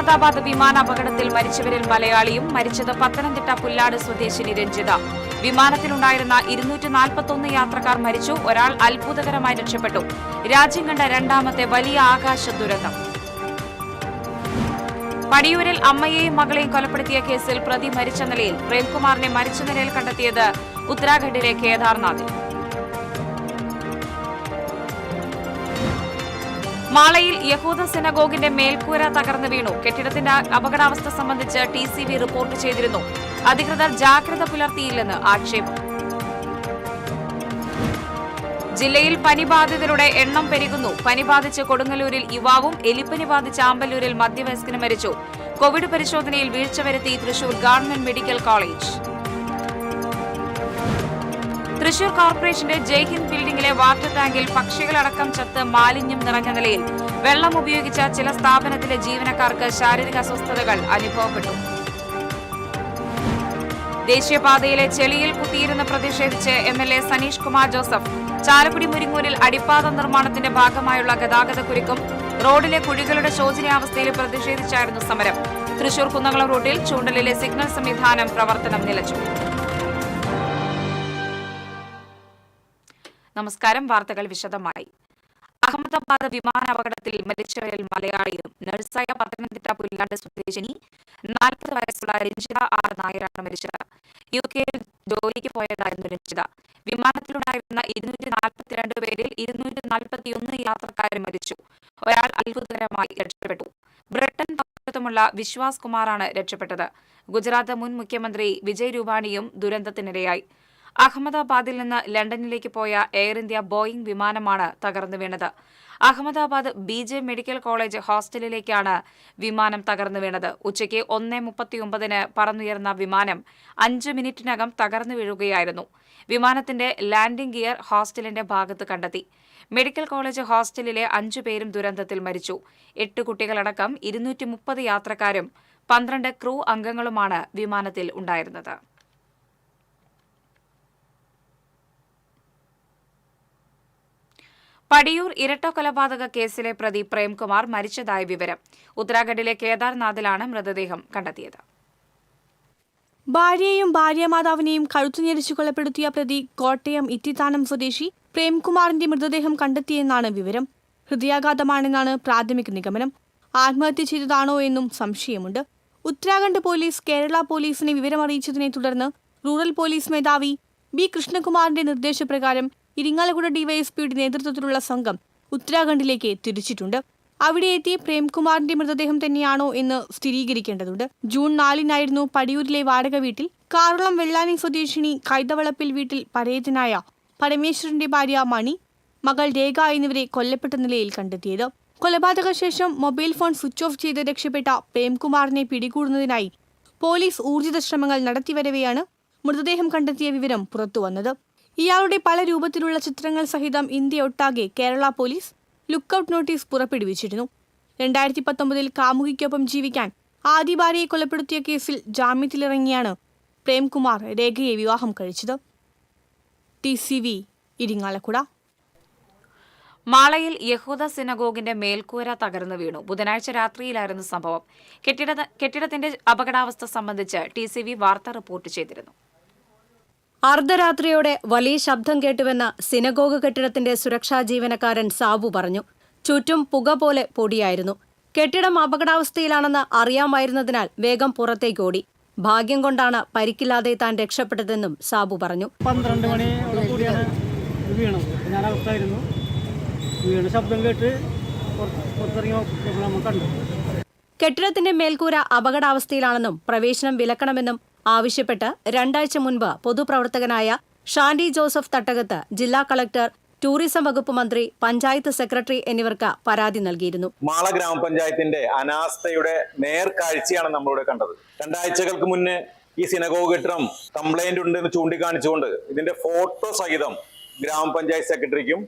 അഹമ്മദാബാദ് വിമാനാപകടത്തിൽ മരിച്ചവരിൽ മലയാളിയും മരിച്ചത് പത്തനംതിട്ട പുല്ലാട് സ്വദേശിനി രഞ്ജിത. വിമാനത്തിലുണ്ടായിരുന്ന 241 യാത്രക്കാർ മരിച്ചു. ഒരാൾ അത്ഭുതകരമായി രക്ഷപ്പെട്ടു. രാജ്യം കണ്ട രണ്ടാമത്തെ വലിയ ആകാശ ദുരന്തം. പടിയൂരിൽ അമ്മയെയും മകളെയും കൊലപ്പെടുത്തിയ കേസിൽ പ്രതി മരിച്ച നിലയിൽ പ്രേംകുമാറിനെ മരിച്ച നിലയിൽ കണ്ടെത്തിയത് ഉത്തരാഖണ്ഡിലെ കേദാർനാഥിൽ. മാളയിൽ യഹൂദ സിനഗോഗിന്റെ മേൽക്കൂര തകർന്നു വീണു. കെട്ടിടത്തിന്റെ അപകടാവസ്ഥ സംബന്ധിച്ച് TCV റിപ്പോർട്ട് ചെയ്തിരുന്നു. അധികൃതർ ജാഗ്രത പുലർത്തിയില്ലെന്ന് ആക്ഷേപം. ജില്ലയിൽ പനി ബാധിതരുടെ എണ്ണം പെരുകുന്നു. പനി ബാധിച്ച് കൊടുങ്ങല്ലൂരിൽ യുവാവും എലിപ്പനി ബാധിച്ച് ആമ്പല്ലൂരിൽ മധ്യവയസ്കനും മരിച്ചു. കോവിഡ് പരിശോധനയിൽ വീഴ്ച വരുത്തി Thrissur government medical college. Thrissur കോർപ്പറേഷന്റെ ജയ്ഹിന്ദ് ബിൽഡിംഗിലെ വാട്ടർ ടാങ്കിൽ പക്ഷികളടക്കം ചത്ത് മാലിന്യം നിറഞ്ഞ നിലയിൽ വെള്ളം ഉപയോഗിച്ച ചില സ്ഥാപനത്തിലെ ജീവനക്കാർക്ക് ശാരീരിക അസ്വസ്ഥതകൾ അനുഭവപ്പെട്ടു. ദേശീയപാതയിലെ ചെളിയിൽ കുത്തിയിരുന്ന് പ്രതിഷേധിച്ച് MLA സനീഷ് കുമാർ ജോസഫ്. ചാലക്കുടി മുരിങ്ങൂരിൽ അടിപ്പാത നിർമ്മാണത്തിന്റെ ഭാഗമായുള്ള ഗതാഗതക്കുരുക്കും റോഡിലെ കുഴികളുടെ ശോചനീയാവസ്ഥയിൽ പ്രതിഷേധിച്ചായിരുന്നു സമരം. തൃശൂർ കുന്നംകുളം റൂട്ടിൽ ചൂണ്ടലിലെ സിഗ്നൽ സംവിധാനം പ്രവർത്തനം നിലച്ചു. നമസ്കാരം. വാർത്തകൾ വിശദമായി. അഹമ്മദാബാദ് വിമാനാപകടത്തിൽ മരിച്ചവരിൽ മലയാളിയും നഴ്സായ പത്തനംതിട്ട പുല്ലാട് സ്വദേശിനി 40 വയസ്സുള്ള രഞ്ജിത R നായരാണ് മരിച്ചത്. UK-യിൽ ജോലിക്ക് പോയതായിരുന്നു രഞ്ജിത. വിമാനത്തിലുണ്ടായിരുന്ന 242 പേരിൽ 241 യാത്രക്കാരും മരിച്ചു. ഒരാൾ അത്ഭുതകരമായി രക്ഷപ്പെട്ടു. ബ്രിട്ടൻ പൗരത്വമുള്ള വിശ്വാസ് കുമാറാണ് രക്ഷപ്പെട്ടത്. ഗുജറാത്ത് മുൻ മുഖ്യമന്ത്രി വിജയ് രൂപാണിയും ദുരന്തത്തിനിരയായി. അഹമ്മദാബാദിൽ നിന്ന് ലണ്ടനിലേക്ക് പോയ എയർ ഇന്ത്യ ബോയിംഗ് വിമാനമാണ് തകർന്നു വീണത്. അഹമ്മദാബാദ് BJ മെഡിക്കൽ കോളേജ് ഹോസ്റ്റലിലേക്കാണ് വിമാനം തകർന്നു വീണത്. ഉച്ചയ്ക്ക് 1:39 പറന്നുയർന്ന വിമാനം 5 മിനിറ്റിനകം തകർന്നു വീഴുകയായിരുന്നു. വിമാനത്തിന്റെ ലാൻഡിംഗ് ഗിയർ ഹോസ്റ്റലിന്റെ ഭാഗത്ത് കണ്ടെത്തി. മെഡിക്കൽ കോളേജ് ഹോസ്റ്റലിലെ 5 പേരും ദുരന്തത്തിൽ മരിച്ചു. 8 കുട്ടികളടക്കം 230 യാത്രക്കാരും 12 ക്രൂ അംഗങ്ങളുമാണ് വിമാനത്തിൽ ഉണ്ടായിരുന്നത്. പടിയൂർ ഇരട്ട കൊലപാതക കേസിലെ പ്രതി പ്രേംകുമാർ മരിച്ചതായ വിവരം. ഉത്തരാഖണ്ഡിലെ കേദാർനാഥിലാണ് മൃതദേഹം കണ്ടെത്തിയത്. ഭാര്യയെയും ഭാര്യാമാതാവിനെയും കഴുത്തുഞെരിച്ചു കൊലപ്പെടുത്തിയ പ്രതി കോട്ടയം ഇത്തിത്താനം സ്വദേശി പ്രേംകുമാറിന്റെ മൃതദേഹം കണ്ടെത്തിയെന്നാണ് വിവരം. ഹൃദയാഘാതമാണെന്നാണ് പ്രാഥമിക നിഗമനം. ആത്മഹത്യ ചെയ്തതാണോ എന്നും സംശയമുണ്ട്. ഉത്തരാഖണ്ഡ് പോലീസ് കേരള പോലീസിനെ വിവരമറിയിച്ചതിനെ തുടർന്ന് റൂറൽ പോലീസ് മേധാവി B കൃഷ്ണകുമാറിന്റെ നിർദ്ദേശപ്രകാരം ഇരിങ്ങാലക്കുട ഡിവൈഎസ്പിയുടെ നേതൃത്വത്തിലുള്ള സംഘം ഉത്തരാഖണ്ഡിലേക്ക് തിരിച്ചിട്ടുണ്ട്. അവിടെ എത്തി പ്രേംകുമാറിന്റെ മൃതദേഹം തന്നെയാണോ എന്ന് സ്ഥിരീകരിക്കേണ്ടതുണ്ട്. ജൂൺ 4-നായിരുന്നു പടിയൂരിലെ വാടക വീട്ടിൽ കാറളം വെള്ളാനി സ്വദേശിനി കൈതവളപ്പിൽ വീട്ടിൽ പരേതനായ പരമേശ്വരന്റെ ഭാര്യ മണി, മകൾ രേഖ എന്നിവരെ കൊല്ലപ്പെട്ട നിലയിൽ കണ്ടെത്തിയത്. കൊലപാതക ശേഷം മൊബൈൽ ഫോൺ സ്വിച്ച് ഓഫ് ചെയ്ത് രക്ഷപ്പെട്ട പ്രേംകുമാറിനെ പിടികൂടുന്നതിനായി പോലീസ് ഊർജിത ശ്രമങ്ങൾ നടത്തിവരവെയാണ് മൃതദേഹം കണ്ടെത്തിയ വിവരം പുറത്തുവന്നത്. ഇയാളുടെ പല രൂപത്തിലുള്ള ചിത്രങ്ങൾ സഹിതം ഇന്ത്യയൊട്ടാകെ കേരള പോലീസ് ലുക്കൌട്ട് നോട്ടീസ് പുറപ്പെടുവിച്ചിരുന്നു. 2019 കാമുകിക്കൊപ്പം ജീവിക്കാൻ ആദ്യ ഭാര്യയെ കൊലപ്പെടുത്തിയ കേസിൽ ജാമ്യത്തിലിറങ്ങിയാണ് പ്രേംകുമാർ രേഖയെ വിവാഹം കഴിച്ചത്. TCV ഇരിങ്ങാലക്കുട. മാളയിൽ യഹൂദ സിനഗോഗിന്റെ മേൽക്കൂര തകർന്നു വീണു. ബുധനാഴ്ച രാത്രിയിലായിരുന്നു സംഭവം. കെട്ടിടത്തിന്റെ അപകടാവസ്ഥ സംബന്ധിച്ച് TCV വാർത്ത റിപ്പോർട്ട് ചെയ്തിരുന്നു. അർദ്ധരാത്രിയോടെ വലിയ ശബ്ദം കേട്ടുവെന്ന് സിനഗോഗ് കെട്ടിടത്തിന്റെ സുരക്ഷാ ജീവനക്കാരൻ സാബു പറഞ്ഞു. ചുറ്റും പുക പോലെ പൊടിയായിരുന്നു. കെട്ടിടം അപകടാവസ്ഥയിലാണെന്ന് അറിയാമായിരുന്നതിനാൽ വേഗം പുറത്തേക്ക് ഓടി. ഭാഗ്യം കൊണ്ടാണ് പരിക്കില്ലാതെ താൻ രക്ഷപ്പെട്ടതെന്നും സാബു പറഞ്ഞു. 12 മണിയോടെ കൂടിയാണ് വീണത്. ഞാൻ അകത്തായിരുന്നു. വീണ ശബ്ദം കേട്ട് പുറത്തിറങ്ങി കണ്ടു. കെട്ടിടത്തിന്റെ മേൽക്കൂര അപകടാവസ്ഥയിലാണെന്നും പ്രവേശനം വിലക്കണമെന്നും ആവശ്യപ്പെട്ട് 2 ആഴ്ച മുൻപ് പൊതുപ്രവർത്തകനായ ഷാൻഡി ജോസഫ് തട്ടകത്ത് ജില്ലാ കളക്ടർ, ടൂറിസം വകുപ്പ് മന്ത്രി, പഞ്ചായത്ത് സെക്രട്ടറി എന്നിവർക്ക് പരാതി നൽകിയിരുന്നു. മാള ഗ്രാമപഞ്ചായത്തിന്റെ അനാസ്ഥയുടെ നേർക്കാഴ്ചയാണ് നമ്മളിവിടെ കണ്ടത്. 2 ആഴ്ചകൾക്ക് മുന്നേ ഈ സിനഗോഗ് കെട്ടിടം കംപ്ലൈന്റ് ഉണ്ടെന്ന് ചൂണ്ടിക്കാണിച്ചുകൊണ്ട് ഇതിന്റെ ഫോട്ടോ സഹിതം ഗ്രാമപഞ്ചായത്ത് സെക്രട്ടറിക്കും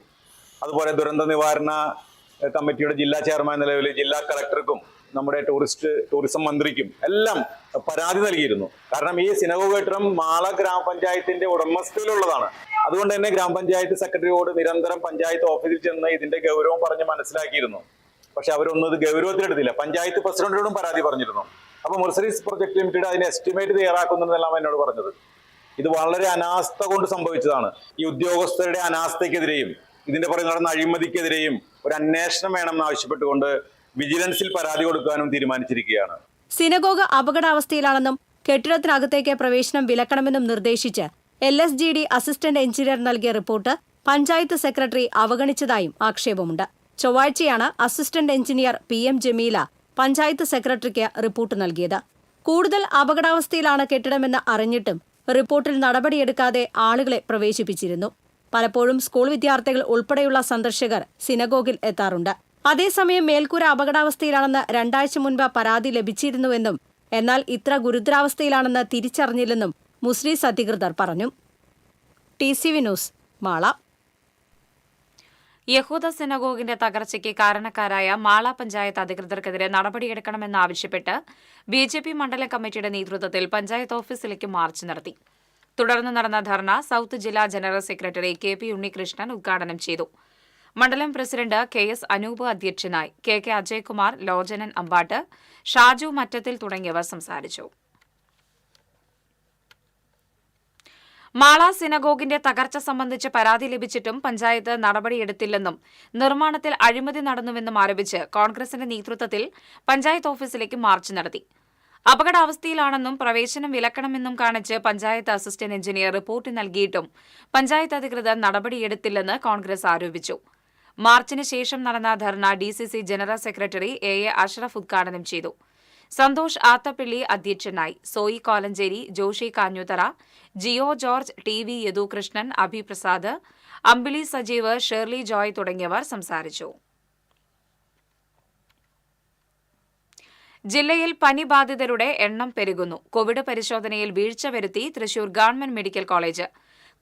അതുപോലെ ദുരന്ത നിവാരണ കമ്മിറ്റിയുടെ ജില്ലാ ചെയർമാൻ നിലവിൽ ജില്ലാ കളക്ടർക്കും നമ്മുടെ ടൂറിസം മന്ത്രിക്കും എല്ലാം പരാതി നൽകിയിരുന്നു. കാരണം ഈ സിനഗോഗ് കെട്ടിടം മാള ഗ്രാമപഞ്ചായത്തിന്റെ ഉടമസ്ഥയിലുള്ളതാണ്. അതുകൊണ്ട് തന്നെ ഗ്രാമപഞ്ചായത്ത് സെക്രട്ടറിയോട് നിരന്തരം പഞ്ചായത്ത് ഓഫീസിൽ ചെന്ന് ഇതിന്റെ ഗൗരവം പറഞ്ഞ് മനസ്സിലാക്കിയിരുന്നു. പക്ഷെ അവരൊന്നും ഇത് ഗൗരവത്തിലെടുത്തില്ല. പഞ്ചായത്ത് പ്രസിഡന്റിനോടും പരാതി പറഞ്ഞിരുന്നു. അപ്പൊ മെർസറീസ് പ്രൊജക്ട് ലിമിറ്റഡ് അതിന് എസ്റ്റിമേറ്റ് തയ്യാറാക്കുന്നതെല്ലാം എന്നോട് പറഞ്ഞത്. ഇത് വളരെ അനാസ്ഥ കൊണ്ട് സംഭവിച്ചതാണ്. ഈ ഉദ്യോഗസ്ഥരുടെ അനാസ്ഥയ്ക്കെതിരെയും ഇതിന്റെ പുറകെ നടന്ന അഴിമതിക്കെതിരെയും ഒരു അന്വേഷണം വേണമെന്ന് ആവശ്യപ്പെട്ടുകൊണ്ട് വിജിലൻസിൽ പരാതി കൊടുക്കാനും തീരുമാനിച്ചിരിക്കുകയാണ്. സിനഗോഗ് അപകടാവസ്ഥയിലാണെന്നും കെട്ടിടത്തിനകത്തേക്ക് പ്രവേശനം വിലക്കണമെന്നും നിർദ്ദേശിച്ച് LSGD അസിസ്റ്റന്റ് എഞ്ചിനീയർ നൽകിയ റിപ്പോർട്ട് പഞ്ചായത്ത് സെക്രട്ടറി അവഗണിച്ചതായും ആക്ഷേപമുണ്ട്. ചൊവ്വാഴ്ചയാണ് assistant engineer PM Jameela panchayat സെക്രട്ടറിക്ക് റിപ്പോർട്ട് നൽകിയത്. കൂടുതൽ അപകടാവസ്ഥയിലാണ് കെട്ടിടമെന്ന് അറിഞ്ഞിട്ടും റിപ്പോർട്ടിൽ നടപടിയെടുക്കാതെ ആളുകളെ പ്രവേശിപ്പിച്ചിരുന്നു. പലപ്പോഴും സ്കൂൾ വിദ്യാർത്ഥികൾ ഉൾപ്പെടെയുള്ള സന്ദർശകർ സിനഗോഗിൽ എത്താറുണ്ട്. അതേസമയം മേൽക്കൂര അപകടാവസ്ഥയിലാണെന്ന് 2 ആഴ്ച മുൻപ് പരാതി ലഭിച്ചിരുന്നുവെന്നും എന്നാൽ ഇത്ര ഗുരുതരാവസ്ഥയിലാണെന്ന് തിരിച്ചറിഞ്ഞില്ലെന്നും മുസ്ലിസ് അധികൃതർ പറഞ്ഞു. TCV news, Mala. യഹൂദ സിനഗോഗിന്റെ തകർച്ചയ്ക്ക് കാരണക്കാരായ മാള പഞ്ചായത്ത് അധികൃതർക്കെതിരെ നടപടിയെടുക്കണമെന്നാവശ്യപ്പെട്ട് BJP മണ്ഡലം കമ്മിറ്റിയുടെ നേതൃത്വത്തിൽ പഞ്ചായത്ത് ഓഫീസിലേക്ക് മാർച്ച് നടത്തി. തുടർന്ന് നടന്ന ധർണ സൌത്ത് ജില്ലാ ജനറൽ സെക്രട്ടറി KP ഉണ്ണികൃഷ്ണൻ ഉദ്ഘാടനം ചെയ്തു. മണ്ഡലം പ്രസിഡന്റ് KS അനൂപ് അധ്യക്ഷനായി. KK അജയ്കുമാർ, ലോചനൻ അമ്പാട്ട്, ഷാജു മറ്റത്തിൽ തുടങ്ങിയവർ സംസാരിച്ചു. മാള സിനഗോഗിന്റെ തകർച്ച സംബന്ധിച്ച് പരാതി ലഭിച്ചിട്ടും പഞ്ചായത്ത് നടപടിയെടുത്തില്ലെന്നും നിർമ്മാണത്തിൽ അഴിമതി നടന്നുവെന്നും ആരോപിച്ച് കോൺഗ്രസിന്റെ നേതൃത്വത്തിൽ പഞ്ചായത്ത് ഓഫീസിലേക്ക് മാർച്ച് നടത്തി. അപകടാവസ്ഥയിലാണെന്നും പ്രവേശനം വിലക്കണമെന്നും കാണിച്ച് പഞ്ചായത്ത് അസിസ്റ്റന്റ് എഞ്ചിനീയർ റിപ്പോർട്ട് നൽകിയിട്ടും പഞ്ചായത്ത് അധികൃതർ നടപടിയെടുത്തില്ലെന്ന് കോൺഗ്രസ് ആരോപിച്ചു. മാർച്ചിന് ശേഷം നടന്ന ധർണ DCC general secretary AA Ashraf ഉദ്ഘാടനം ചെയ്തു. സന്തോഷ് ആത്തപ്പള്ളി അധ്യക്ഷനായി. സോയി കോലഞ്ചേരി, ജോഷി കാഞ്ഞുതറ, ജിയോ ജോർജ്, TV യദുകൃഷ്ണൻ, അഭി പ്രസാദ്, അമ്പിളി സജീവ്, ഷേർലി ജോയ് തുടങ്ങിയവർ സംസാരിച്ചു. ജില്ലയിൽ പനി ബാധിതരുടെ എണ്ണം പെരുകുന്നു. കോവിഡ് പരിശോധനയിൽ വീഴ്ച വരുത്തി Thrissur government medical college.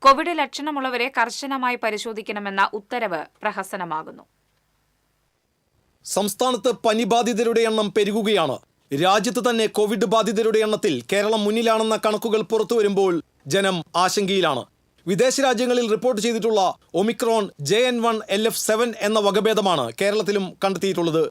Covid ലക്ഷണമുള്ളവരെ കർശനമായി പരിശോധിക്കണമെന്ന ഉത്തരവ് പ്രഹസനമാകുന്നു. സംസ്ഥാനത്ത് പനി ബാധിതരുടെ എണ്ണം പെരുകുകയാണ്. രാജ്യത്ത് തന്നെ കോവിഡ് ബാധിതരുടെ എണ്ണത്തിൽ കേരളം മുന്നിലാണെന്ന കണക്കുകൾ പുറത്തുവരുമ്പോൾ ജനം ആശങ്കയിലാണ്. വിദേശ രാജ്യങ്ങളിൽ റിപ്പോർട്ട് ചെയ്തിട്ടുള്ള ഒമിക്രോൺ JN1 LF7 എന്ന വകഭേദമാണ് കേരളത്തിലും കണ്ടെത്തിയിട്ടുള്ളത്.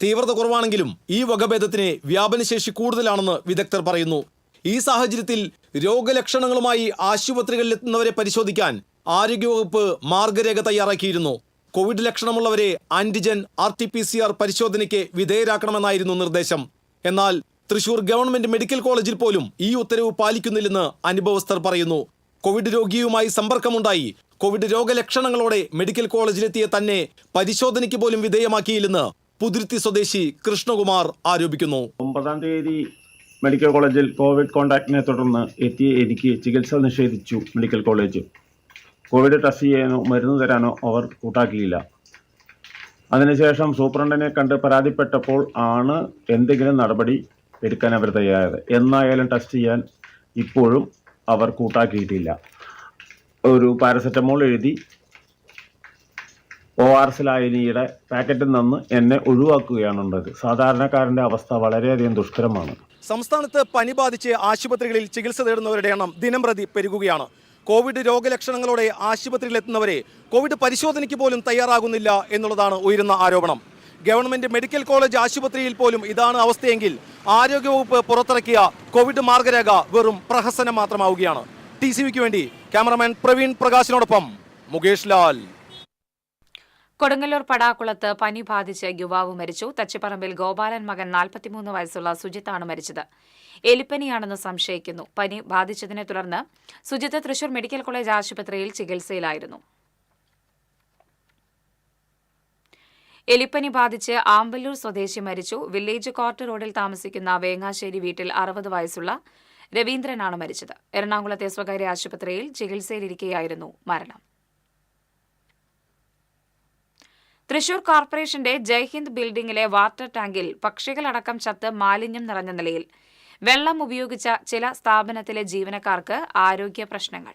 തീവ്രത കുറവാണെങ്കിലും ഈ വകഭേദത്തിന് വ്യാപനശേഷി കൂടുതലാണെന്ന് വിദഗ്ധർ പറയുന്നു. ഈ സാഹചര്യത്തിൽ രോഗലക്ഷണങ്ങളുമായി ആശുപത്രികളിലെത്തുന്നവരെ പരിശോധിക്കാൻ ആരോഗ്യവകുപ്പ് മാർഗരേഖ തയ്യാറാക്കിയിരുന്നു. കോവിഡ് ലക്ഷണമുള്ളവരെ ആന്റിജൻ RT-PCR പരിശോധനയ്ക്ക് വിധേയരാക്കണമെന്നായിരുന്നു നിർദ്ദേശം. എന്നാൽ തൃശൂർ ഗവൺമെന്റ് മെഡിക്കൽ കോളേജിൽ പോലും ഈ ഉത്തരവ് പാലിക്കുന്നില്ലെന്ന് അനുഭവസ്ഥർ പറയുന്നു. കോവിഡ് രോഗിയുമായി സമ്പർക്കമുണ്ടായി കോവിഡ് രോഗലക്ഷണങ്ങളോടെ മെഡിക്കൽ കോളേജിലെത്തിയ തന്നെ പരിശോധനയ്ക്ക് പോലും വിധേയമാക്കിയില്ലെന്ന് പുതുരുത്തി സ്വദേശി കൃഷ്ണകുമാർ ആരോപിക്കുന്നു. 9-ാം തീയതി മെഡിക്കൽ കോളേജിൽ കോവിഡ് കോൺടാക്റ്റിനെ തുടർന്ന് എത്തിയ എനിക്ക് ചികിത്സ നിഷേധിച്ചു. മെഡിക്കൽ കോളേജ് കോവിഡ് ടെസ്റ്റ് ചെയ്യാനോ മരുന്ന് തരാനോ അവർ കൂട്ടാക്കിയില്ല. അതിനുശേഷം സൂപ്രണ്ടിനെ കണ്ട് പരാതിപ്പെട്ടപ്പോൾ ആണ് എന്തെങ്കിലും നടപടി എടുക്കാൻ അവർ തയ്യാറായത്. എന്നായാലും ടെസ്റ്റ് ചെയ്യാൻ ഇപ്പോഴും അവർ കൂട്ടാക്കിയിട്ടില്ല. ഒരു പാരസെറ്റമോൾ എഴുതി ORS ലായനിയുടെ പാക്കറ്റിൽ നിന്ന് എന്നെ ഒഴിവാക്കുകയാണുള്ളത്. സാധാരണക്കാരൻ്റെ അവസ്ഥ വളരെയധികം ദുഷ്കരമാണ്. സംസ്ഥാനത്ത് പനി ബാധിച്ച് ആശുപത്രികളിൽ ചികിത്സ തേടുന്നവരുടെ എണ്ണം ദിനംപ്രതി പെരുകുകയാണ്. കോവിഡ് രോഗലക്ഷണങ്ങളോടെ ആശുപത്രിയിലെത്തുന്നവരെ കോവിഡ് പരിശോധനയ്ക്ക് പോലും തയ്യാറാകുന്നില്ല എന്നുള്ളതാണ് ഉയരുന്ന ആരോപണം. ഗവൺമെന്റ് മെഡിക്കൽ കോളേജ് ആശുപത്രിയിൽ പോലും ഇതാണ് അവസ്ഥയെങ്കിൽ ആരോഗ്യവകുപ്പ് പുറത്തിറക്കിയ കോവിഡ് മാർഗരേഖ വെറും പ്രഹസനം മാത്രമാവുകയാണ്. TCVക്ക് വേണ്ടി ക്യാമറമാൻ പ്രവീൺ പ്രകാശിനോടൊപ്പം മുകേഷ് ലാൽ. കൊടുങ്ങല്ലൂർ പടാക്കുളത്ത് പനി ബാധിച്ച് യുവാവ് മരിച്ചു. തച്ചിപ്പറമ്പിൽ ഗോപാലൻ മകൻ 43 വയസ്സുള്ള സുജിത്താണ് മരിച്ചത്. എലിപ്പനിയാണെന്ന് സംശയിക്കുന്നു. പനി ബാധിച്ചതിനെ തുടർന്ന് സുജിത്ത് തൃശൂർ മെഡിക്കൽ കോളേജ് ആശുപത്രിയിൽ ചികിത്സയിലായിരുന്നു. എലിപ്പനി ബാധിച്ച് ആമ്പല്ലൂർ സ്വദേശി മരിച്ചു. വില്ലേജ് കോർട്ട് റോഡിൽ താമസിക്കുന്ന വേങ്ങാശ്ശേരി വീട്ടിൽ 60 വയസ്സുള്ള രവീന്ദ്രനാണ് മരിച്ചത്. എറണാകുളത്തെ സ്വകാര്യ ആശുപത്രിയിൽ ചികിത്സയിലിരിക്കെയായിരുന്നു മരണം. തൃശൂർ കോർപ്പറേഷന്റെ ജയ്ഹിന്ദ് ബിൽഡിംഗിലെ വാട്ടർ ടാങ്കിൽ പക്ഷികളടക്കം ചത്ത് മാലിന്യം നിറഞ്ഞ നിലയിൽ. വെള്ളം ഉപയോഗിച്ച ചില സ്ഥാപനത്തിലെ ജീവനക്കാർക്ക് ആരോഗ്യ പ്രശ്നങ്ങൾ.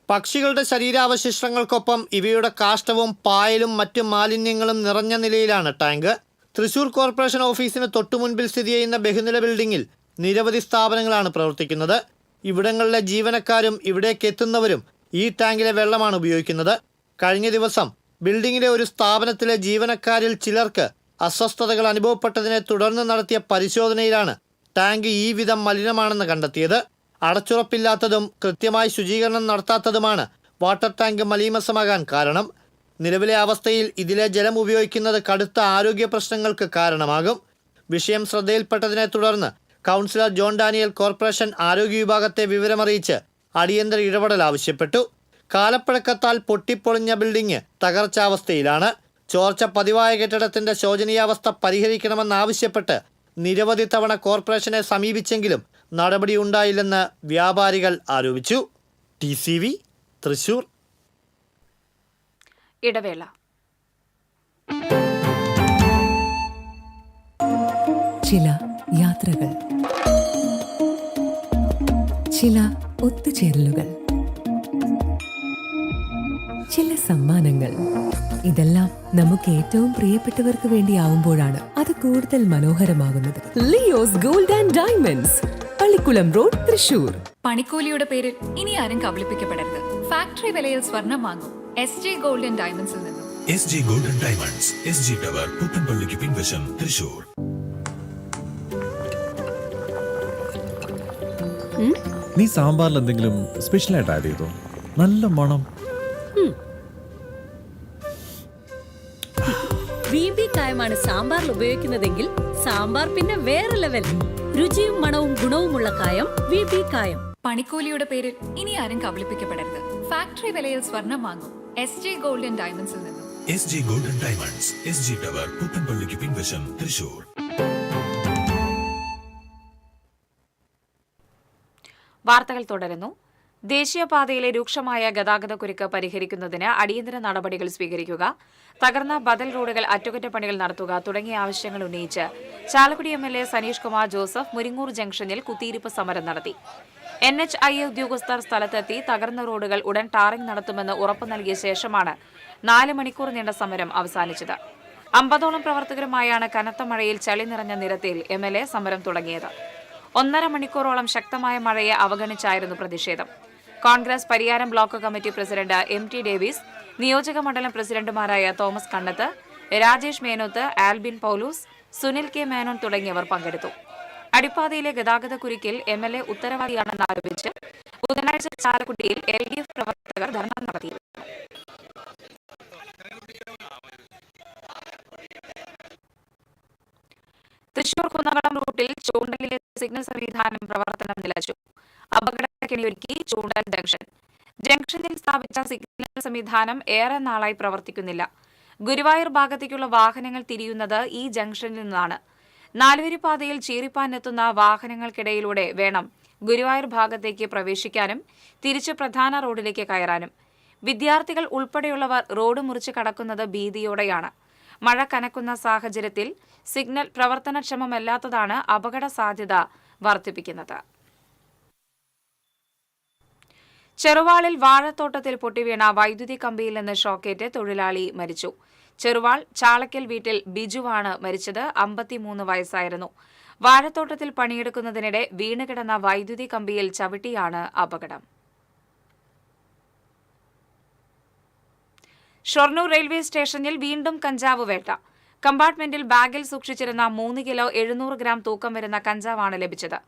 പക്ഷികളുടെ ശരീരാവശിഷ്ടങ്ങൾക്കൊപ്പം ഇവയുടെ കാഷ്ടവും പായലും മറ്റു മാലിന്യങ്ങളും നിറഞ്ഞ നിലയിലാണ് ടാങ്ക്. തൃശൂർ കോർപ്പറേഷൻ ഓഫീസിന് തൊട്ടുമുൻപിൽ സ്ഥിതി ചെയ്യുന്ന ബഹുനില ബിൽഡിംഗിൽ നിരവധി സ്ഥാപനങ്ങളാണ് പ്രവർത്തിക്കുന്നത്. ഇവിടങ്ങളിലെ ജീവനക്കാരും ഇവിടേക്ക് എത്തുന്നവരും ഈ ടാങ്കിലെ വെള്ളമാണ് ഉപയോഗിക്കുന്നത്. കഴിഞ്ഞ ദിവസം ബിൽഡിങ്ങിലെ ഒരു സ്ഥാപനത്തിലെ ജീവനക്കാരിൽ ചിലർക്ക് അസ്വസ്ഥതകൾ അനുഭവപ്പെട്ടതിനെ തുടർന്ന് നടത്തിയ പരിശോധനയിലാണ് ടാങ്ക് ഈ വിധം മലിനമാണെന്ന് കണ്ടെത്തിയത്. അടച്ചുറപ്പില്ലാത്തതും കൃത്യമായി ശുചീകരണം നടത്താത്തതുമാണ് വാട്ടർ ടാങ്ക് മലീമസമാകാൻ കാരണം. നിലവിലെ അവസ്ഥയിൽ ഇതിലെ ജലം ഉപയോഗിക്കുന്നത് കടുത്ത ആരോഗ്യ പ്രശ്നങ്ങൾക്ക് കാരണമാകും. വിഷയം ശ്രദ്ധയിൽപ്പെട്ടതിനെ തുടർന്ന് കൗൺസിലർ ജോൺ ഡാനിയൽ കോർപ്പറേഷൻ ആരോഗ്യ വിഭാഗത്തെ വിവരമറിയിച്ച് അടിയന്തര ഇടപെടൽ ആവശ്യപ്പെട്ടു. കാലപ്പഴക്കത്താൽ പൊട്ടിപ്പൊളിഞ്ഞ ബിൽഡിംഗ് തകർച്ചാവസ്ഥയിലാണ്. ചോർച്ച പതിവായ കെട്ടിടത്തിന്റെ ശോചനീയാവസ്ഥ പരിഹരിക്കണമെന്നാവശ്യപ്പെട്ട് നിരവധി തവണ കോർപ്പറേഷനെ സമീപിച്ചെങ്കിലും നടപടിയുണ്ടായില്ലെന്ന് വ്യാപാരികൾ ആരോപിച്ചു. TCV തൃശൂർ. ഇടവേള. ചില യാത്രകൾ, ചില ഒത്തുചേരലുകൾ, ചില സമ്മാനങ്ങൾ, ഇതെല്ലാം നമുക്ക് ഏറ്റവും പ്രിയപ്പെട്ടവർക്ക് വേണ്ടിയാവുമ്പോഴാണ് അത് കൂടുതൽ മനോഹരമാകുന്നത്. Leo's gold and diamonds, Pallikulam road, Thrissur. പണിക്കൂലിയുടെ പേരിൽ ഇനി ആരും കബളിപ്പിക്കപ്പെടരുത്. ഫാക്ടറി വിലയിൽ സ്വർണം വാങ്ങും SJ ഗോൾഡ് ആൻഡ് ഡയമണ്ട്സിൽ നിന്നും. SJ gold and diamonds, SG tower, പുത്തൻപള്ളിക്ക് പിൻവശം, തൃശൂർ. നീ സാമ്പാറിൽ എന്തെങ്കിലും സ്പെഷ്യൽ ആയിട്ട് ആഡ് ചെയ്തോ? നല്ല മണം. BB കായമാണ് സാമ്പാറിൽ ഉപയോഗിക്കുന്നതെങ്കിൽ സാമ്പാർ പിന്നെ വേറെ ലെവൽ. രുചിയും മണവും ഗുണവുമുള്ള കായം BB കായം. പണിക്കൂലിയുടെ പേരിൽ ഇനി ആരും കബളിപ്പിക്കപ്പെടരുത്. ഫാക്ടറി വിലയിൽ സ്വർണം വാങ്ങും SJ ഗോൾഡ് ആൻഡ് ഡയമണ്ട്സിൽ നിന്നും. SJ gold and diamonds, SG tower, പുത്തൻപള്ളിക്ക് പിൻവശം, തൃശൂർ. വാർത്തകൾ തുടരുന്നു. ദേശീയപാതയിലെ രൂക്ഷമായ ഗതാഗതക്കുരുക്ക് പരിഹരിക്കുന്നതിന് അടിയന്തര നടപടികൾ സ്വീകരിക്കുക, തകർന്ന ബദൽ റോഡുകൾ അറ്റകുറ്റപ്പണികൾ നടത്തുക തുടങ്ങിയ ആവശ്യങ്ങൾ ഉന്നയിച്ച് ചാലക്കുടി MLA സനീഷ് കുമാർ ജോസഫ് മുരിങ്ങൂർ ജംഗ്ഷനിൽ കുത്തിയിരിപ്പ് സമരം നടത്തി. NHI ഉദ്യോഗസ്ഥർ സ്ഥലത്തെത്തി തകർന്ന റോഡുകൾ ഉടൻ ടാറിംഗ് നടത്തുമെന്ന് ഉറപ്പു നൽകിയ ശേഷമാണ് 4 മണിക്കൂർ നീണ്ട സമരം അവസാനിച്ചത്. 50ഓളം പ്രവർത്തകരുമായാണ് കനത്ത മഴയിൽ ചളി നിറഞ്ഞ നിരത്തിൽ MLA സമരം തുടങ്ങിയത്. 1.5 മണിക്കൂറോളം ശക്തമായ മഴയെ അവഗണിച്ചായിരുന്നു പ്രതിഷേധം. Congress Pariyaram block committee president MT Davis, നിയോജക മണ്ഡലം പ്രസിഡന്റുമാരായ തോമസ് കണ്ണത്ത്, രാജേഷ് മേനോത്ത്, ആൽബിൻ പൌലൂസ്, സുനിൽ K മേനോൻ തുടങ്ങിയവർ പങ്കെടുത്തു. അടിപ്പാതയിലെ ഗതാഗതക്കുരുക്കിൽ MLA ഉത്തരവാദിയാണെന്ന് ആരോപിച്ച് ബുധനാഴ്ച ചാലക്കുടിയിൽ LDF പ്രവർത്തകർ ധർണ നടത്തിയിരുന്നു. തൃശൂർ കുന്നംകുളം റൂട്ടിൽ ചൂണ്ടലിലെ സിഗ്നൽ സംവിധാനം പ്രവർത്തനം നിലച്ചു. അപകടക്കെണിയൊരുക്കി ചൂണ്ടൽ ജംഗ്ഷനിൽ സ്ഥാപിച്ച സിഗ്നൽ സംവിധാനം ഏറെ നാളായി പ്രവർത്തിക്കുന്നില്ല. ഗുരുവായൂർ ഭാഗത്തേക്കുള്ള വാഹനങ്ങൾ തിരിയുന്നത് ഈ ജംഗ്ഷനിൽ നിന്നാണ്. നാലുവരിപ്പാതയിൽ ചീറിപ്പാനെത്തുന്ന വാഹനങ്ങൾക്കിടയിലൂടെ വേണം ഗുരുവായൂർ ഭാഗത്തേക്ക് പ്രവേശിക്കാനും തിരിച്ച് പ്രധാന റോഡിലേക്ക് കയറാനും. വിദ്യാർത്ഥികൾ ഉൾപ്പെടെയുള്ളവർ റോഡ് മുറിച്ച് കടക്കുന്നത് ഭീതിയോടെയാണ്. മഴ കനക്കുന്ന സാഹചര്യത്തിൽ സിഗ്നൽ പ്രവർത്തനക്ഷമമല്ലാത്തതാണ് അപകട സാധ്യത വർദ്ധിപ്പിക്കുന്നത്. ചെറുവാളിൽ വാഴത്തോട്ടത്തിൽ പൊട്ടിവീണ വൈദ്യുതി കമ്പിയിൽ നിന്ന് ഷോക്കേറ്റ് തൊഴിലാളി മരിച്ചു. ചെറുവാൾ ചാളക്കൽ വീട്ടിൽ ബിജുവാണ് മരിച്ചത്. 53 വയസ്സായിരുന്നു. വാഴത്തോട്ടത്തിൽ പണിയെടുക്കുന്നതിനിടെ വീണുകിടന്ന വൈദ്യുതി കമ്പിയിൽ ചവിട്ടിയാണ് അപകടം. ഷൊർണൂർ റെയിൽവേ സ്റ്റേഷനിൽ വീണ്ടും കഞ്ചാവ് വേട്ട. കമ്പാർട്ട്മെന്റിൽ ബാഗിൽ സൂക്ഷിച്ചിരുന്ന 3 കിലോ 700 ഗ്രാം തൂക്കം വരുന്ന കഞ്ചാവാണ് ലഭിച്ചത്.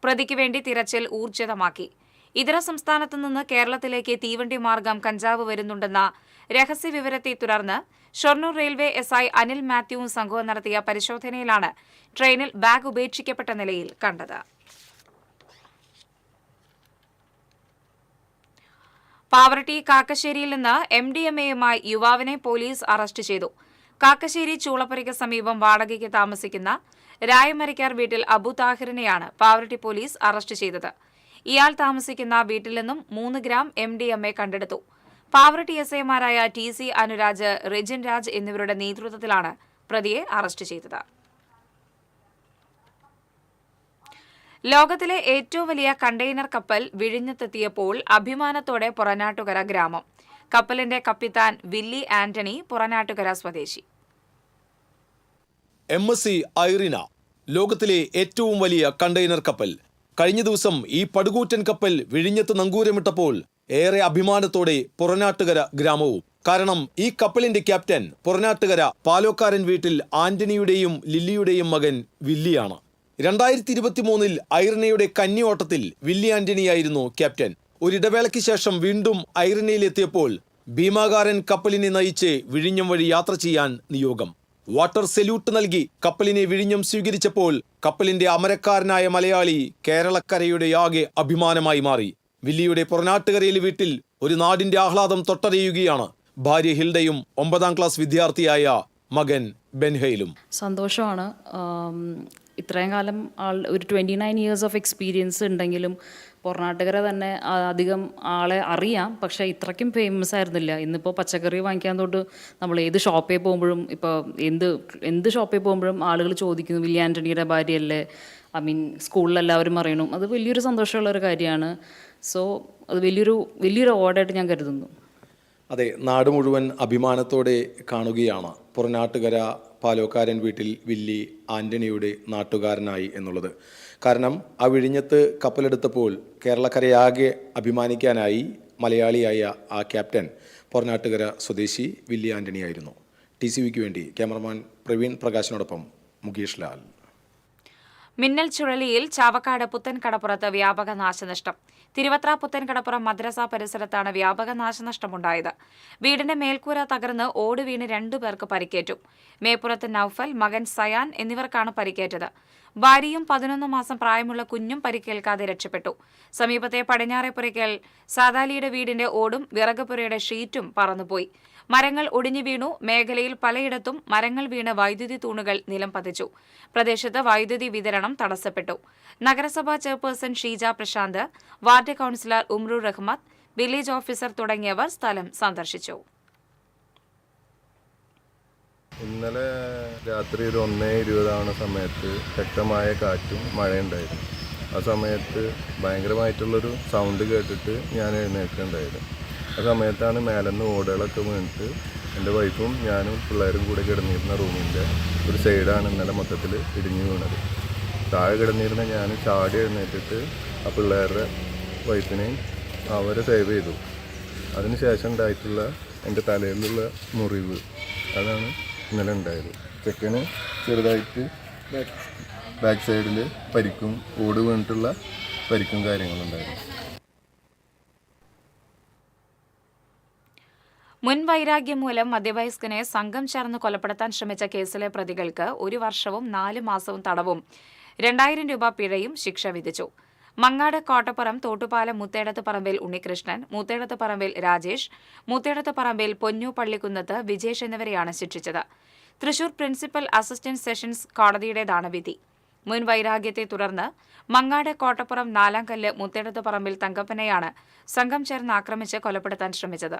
പ്രതിക്ക് വേണ്ടി തിരച്ചിൽ ഊർജിതമാക്കി. ഇതര സംസ്ഥാനത്തു നിന്ന് കേരളത്തിലേക്ക് തീവണ്ടി മാർഗം കഞ്ചാവ് വരുന്നുണ്ടെന്ന രഹസ്യവിവരത്തെ തുടർന്ന് ഷൊർണൂർ റെയിൽവേ SI അനിൽ മാത്യുവും സംഘവും നടത്തിയ പരിശോധനയിലാണ് ട്രെയിനിൽ ബാഗ് ഉപേക്ഷിക്കപ്പെട്ട നിലയിൽ കണ്ടത്. പാവറട്ടി കാക്കശ്ശേരിയിൽ നിന്ന് MDMAയുമായി യുവാവിനെ പോലീസ് അറസ്റ്റ് ചെയ്തു. കാക്കശ്ശേരി ചൂളപ്പുരയ്ക്ക് സമീപം വാടകയ്ക്ക് താമസിക്കുന്ന രായമരിക്കാർ വീട്ടിൽ അബു താഹിറിനെയാണ് പാവറട്ടി പോലീസ് അറസ്റ്റ് ചെയ്തത്. ഇയാൾ താമസിക്കുന്ന വീട്ടിൽ നിന്നും 3 ഗ്രാം MDMA കണ്ടെടുത്തു. പാവറട്ടി SIമാരായ TC അനുരാജ്, റെജിൻ രാജ് എന്നിവരുടെ നേതൃത്വത്തിലാണ് പ്രതിയെ അറസ്റ്റ് ചെയ്തത്. ലോകത്തിലെ ഏറ്റവും വലിയ കണ്ടെയ്നർ കപ്പൽ വിഴിഞ്ഞത്തെത്തിയപ്പോൾ അഭിമാനത്തോടെ പുറനാട്ടുകര ഗ്രാമം. കപ്പലിന്റെ കപ്പിത്താൻ വില്ലി ആന്റണി പുറനാട്ടുകര സ്വദേശി. MSC ഐറിന ലോകത്തിലെ ഏറ്റവും വലിയ കണ്ടെയ്നർ കപ്പൽ. കഴിഞ്ഞ ദിവസം ഈ പടുകൂറ്റൻ കപ്പൽ വിഴിഞ്ഞത്ത് നങ്കൂരമിട്ടപ്പോൾ ഏറെ അഭിമാനത്തോടെ പുറനാട്ടുകര ഗ്രാമവും. കാരണം ഈ കപ്പലിന്റെ ക്യാപ്റ്റൻ പുറനാട്ടുകര പാലോക്കാരൻ വീട്ടിൽ ആന്റണിയുടെയും ലില്ലിയുടെയും മകൻ വില്ലിയാണ്. 2023 ഐറിനയുടെ കന്നിയോട്ടത്തിൽ വില്ലി ആന്റണിയായിരുന്നു ക്യാപ്റ്റൻ. ഒരിടവേളയ്ക്ക് ശേഷം വീണ്ടും ഐറിനയിലെത്തിയപ്പോൾ ഭീമാകാരൻ കപ്പലിനെ നയിച്ച് വിഴിഞ്ഞം വഴി യാത്ര ചെയ്യാൻ നിയോഗം. വാട്ടർ സല്യൂട്ട് നൽകി കപ്പലിനെ വിഴിഞ്ഞം സ്വീകരിച്ചപ്പോൾ കപ്പലിന്റെ അമരക്കാരനായ മലയാളി കേരളക്കരയുടെ ആകെ അഭിമാനമായി മാറി. വില്ലിയുടെ പുറനാട്ടുകരയിലെ വീട്ടിൽ ഒരു നാടിന്റെ ആഹ്ലാദം തൊട്ടറിയുകയാണ് ഭാര്യ ഹിൽഡയും 9ാം ക്ലാസ് വിദ്യാർത്ഥിയായ മകൻ ബെൻഹയിലും. സന്തോഷമാണ്. ഇത്രയും കാലം ഒരു 29 ഇയേഴ്സ് ഓഫ് എക്സ്പീരിയൻസ് ഉണ്ടെങ്കിലും പുറനാട്ടുകര തന്നെ അധികം ആളെ അറിയാം, പക്ഷേ ഇത്രയ്ക്കും ഫേമസ് ആയിരുന്നില്ല. ഇന്നിപ്പോൾ പച്ചക്കറി വാങ്ങിക്കാൻ തൊട്ട് നമ്മൾ ഏത് ഷോപ്പിൽ പോകുമ്പോഴും, ഇപ്പോൾ എന്ത് ഷോപ്പിൽ പോകുമ്പോഴും ആളുകൾ ചോദിക്കുന്നു വില്ലി ആൻ്റണിയുടെ ഭാര്യയല്ലേ. സ്കൂളിലെല്ലാവരും അറിയണം. അത് വലിയൊരു സന്തോഷമുള്ളൊരു കാര്യമാണ്. സോ അത് വലിയൊരു അവാർഡായിട്ട് ഞാൻ കരുതുന്നു. അതെ, നാട് മുഴുവൻ അഭിമാനത്തോടെ കാണുകയാണ് പുറനാട്ടുകര പാലോക്കാരൻ വീട്ടിൽ വില്ലി ആന്റണിയുടെ നാട്ടുകാരനായി എന്നുള്ളത്. കാരണം ആ വിഴിഞ്ഞത്ത് കപ്പലെടുത്തപ്പോൾ കേരളക്കരയാകെ അഭിമാനിക്കാനായി മലയാളിയായ ആ ക്യാപ്റ്റൻ പുറനാട്ടുകര സ്വദേശി വില്ലി ആന്റണിയായിരുന്നു. TCVക്ക് വേണ്ടി ക്യാമറമാൻ പ്രവീൺ പ്രകാശിനോടൊപ്പം മുകേഷ് ലാൽ. മിന്നൽ ചുഴലിയിൽ ചാവക്കാട് പുത്തൻകടപ്പുറത്ത് വ്യാപക നാശനഷ്ടം. തിരുവത്ര പുത്തൻകടപ്പുറം മദ്രസ പരിസരത്താണ് വ്യാപക നാശനഷ്ടമുണ്ടായത്. വീടിന്റെ മേൽക്കൂര തകർന്ന് ഓട് വീണ് 2 പേർക്ക് പരിക്കേറ്റു. മേപ്പുറത്ത് നൌഫൽ, മകൻ സയാൻ എന്നിവർക്കാണ് പരിക്കേറ്റത്. ഭാര്യയും 11 മാസം പ്രായമുള്ള കുഞ്ഞും പരിക്കേൽക്കാതെ രക്ഷപ്പെട്ടു. സമീപത്തെ പടിഞ്ഞാറേപ്പുരയ്ക്കൽ സാദാലിയുടെ വീടിന്റെ ഓടും വിറകുപുരയുടെ ഷീറ്റും പറന്നുപോയി. മരങ്ങൾ ഒടിഞ്ഞു വീണു. മേഖലയിൽ പലയിടത്തും മരങ്ങൾ വീണ് വൈദ്യുതി തൂണുകൾ നിലം പതിച്ചു. പ്രദേശത്ത് വൈദ്യുതി വിതരണം തടസ്സപ്പെട്ടു. നഗരസഭാ chairperson Sheeja Prasanth, ward councillor ഉമ്രുർ റഹ്മത്ത്, വില്ലേജ് ഓഫീസർ തുടങ്ങിയവർ സ്ഥലം സന്ദർശിച്ചു. ഇന്നലെ രാത്രി ഒരു 1:20 സമയത്ത് ശക്തമായ കാറ്റും മഴയുണ്ടായിരുന്നു. ആ സമയത്ത് ഭയങ്കരമായിട്ടുള്ളൊരു സൗണ്ട് കേട്ടിട്ട് ഞാൻ എഴുന്നേൽക്കുന്നുണ്ടായിരുന്നു. ആ സമയത്താണ് മേലെന്ന് ഓടുകളൊക്കെ വീണിട്ട് എൻ്റെ വൈഫും ഞാനും പിള്ളേരും കൂടെ കിടന്നിരുന്ന റൂമിൻ്റെ ഒരു സൈഡാണ് ഇന്നലെ മൊത്തത്തിൽ ഇടിഞ്ഞു വീണത്. താഴെ കിടന്നിരുന്ന ഞാൻ ചാടി എഴുന്നേറ്റിട്ട് ആ പിള്ളേരുടെ വൈഫിനെയും അവരെ സേവ് ചെയ്തു. അതിനുശേഷം ഉണ്ടായിട്ടുള്ള എൻ്റെ തലയിലുള്ള മുറിവ്, അതാണ് ഇന്നലെ ഉണ്ടായത്. ചെക്കന് ചെറുതായിട്ട് ബാക്ക് സൈഡിൽ പരിക്കും, ഓട് വീണിട്ടുള്ള പരിക്കും കാര്യങ്ങളുണ്ടായിരുന്നു. മുൻവൈരാഗ്യം മൂലം മധ്യവയസ്കനെ സംഘം ചേർന്ന് കൊലപ്പെടുത്താൻ ശ്രമിച്ച കേസിലെ പ്രതികൾക്ക് 1 വർഷവും 4 മാസവും തടവും 2000 രൂപ പിഴയും ശിക്ഷ വിധിച്ചു. മങ്ങാട് കോട്ടപ്പുറം തോട്ടുപാലം മുത്തേടത്ത് പറമ്പിൽ ഉണ്ണികൃഷ്ണൻ, മൂത്തേടത്ത് പറമ്പിൽ രാജേഷ്, മൂത്തേടത്ത് പറമ്പിൽ പൊന്നു പള്ളിക്കുന്നത്ത് വിജേഷ് എന്നിവരെയാണ് ശിക്ഷിച്ചത്. തൃശൂർ പ്രിൻസിപ്പൽ അസിസ്റ്റന്റ് സെഷൻസ് കോടതിയുടേതാണ് വിധി. മുൻവൈരാഗ്യത്തെ തുടർന്ന് മങ്ങാട് കോട്ടപ്പുറം 4-ാം കല്ല് മുത്തേടത്ത് പറമ്പിൽ തങ്കപ്പനെയാണ് സംഘം ചേർന്ന് ആക്രമിച്ച് കൊലപ്പെടുത്താൻ ശ്രമിച്ചത്.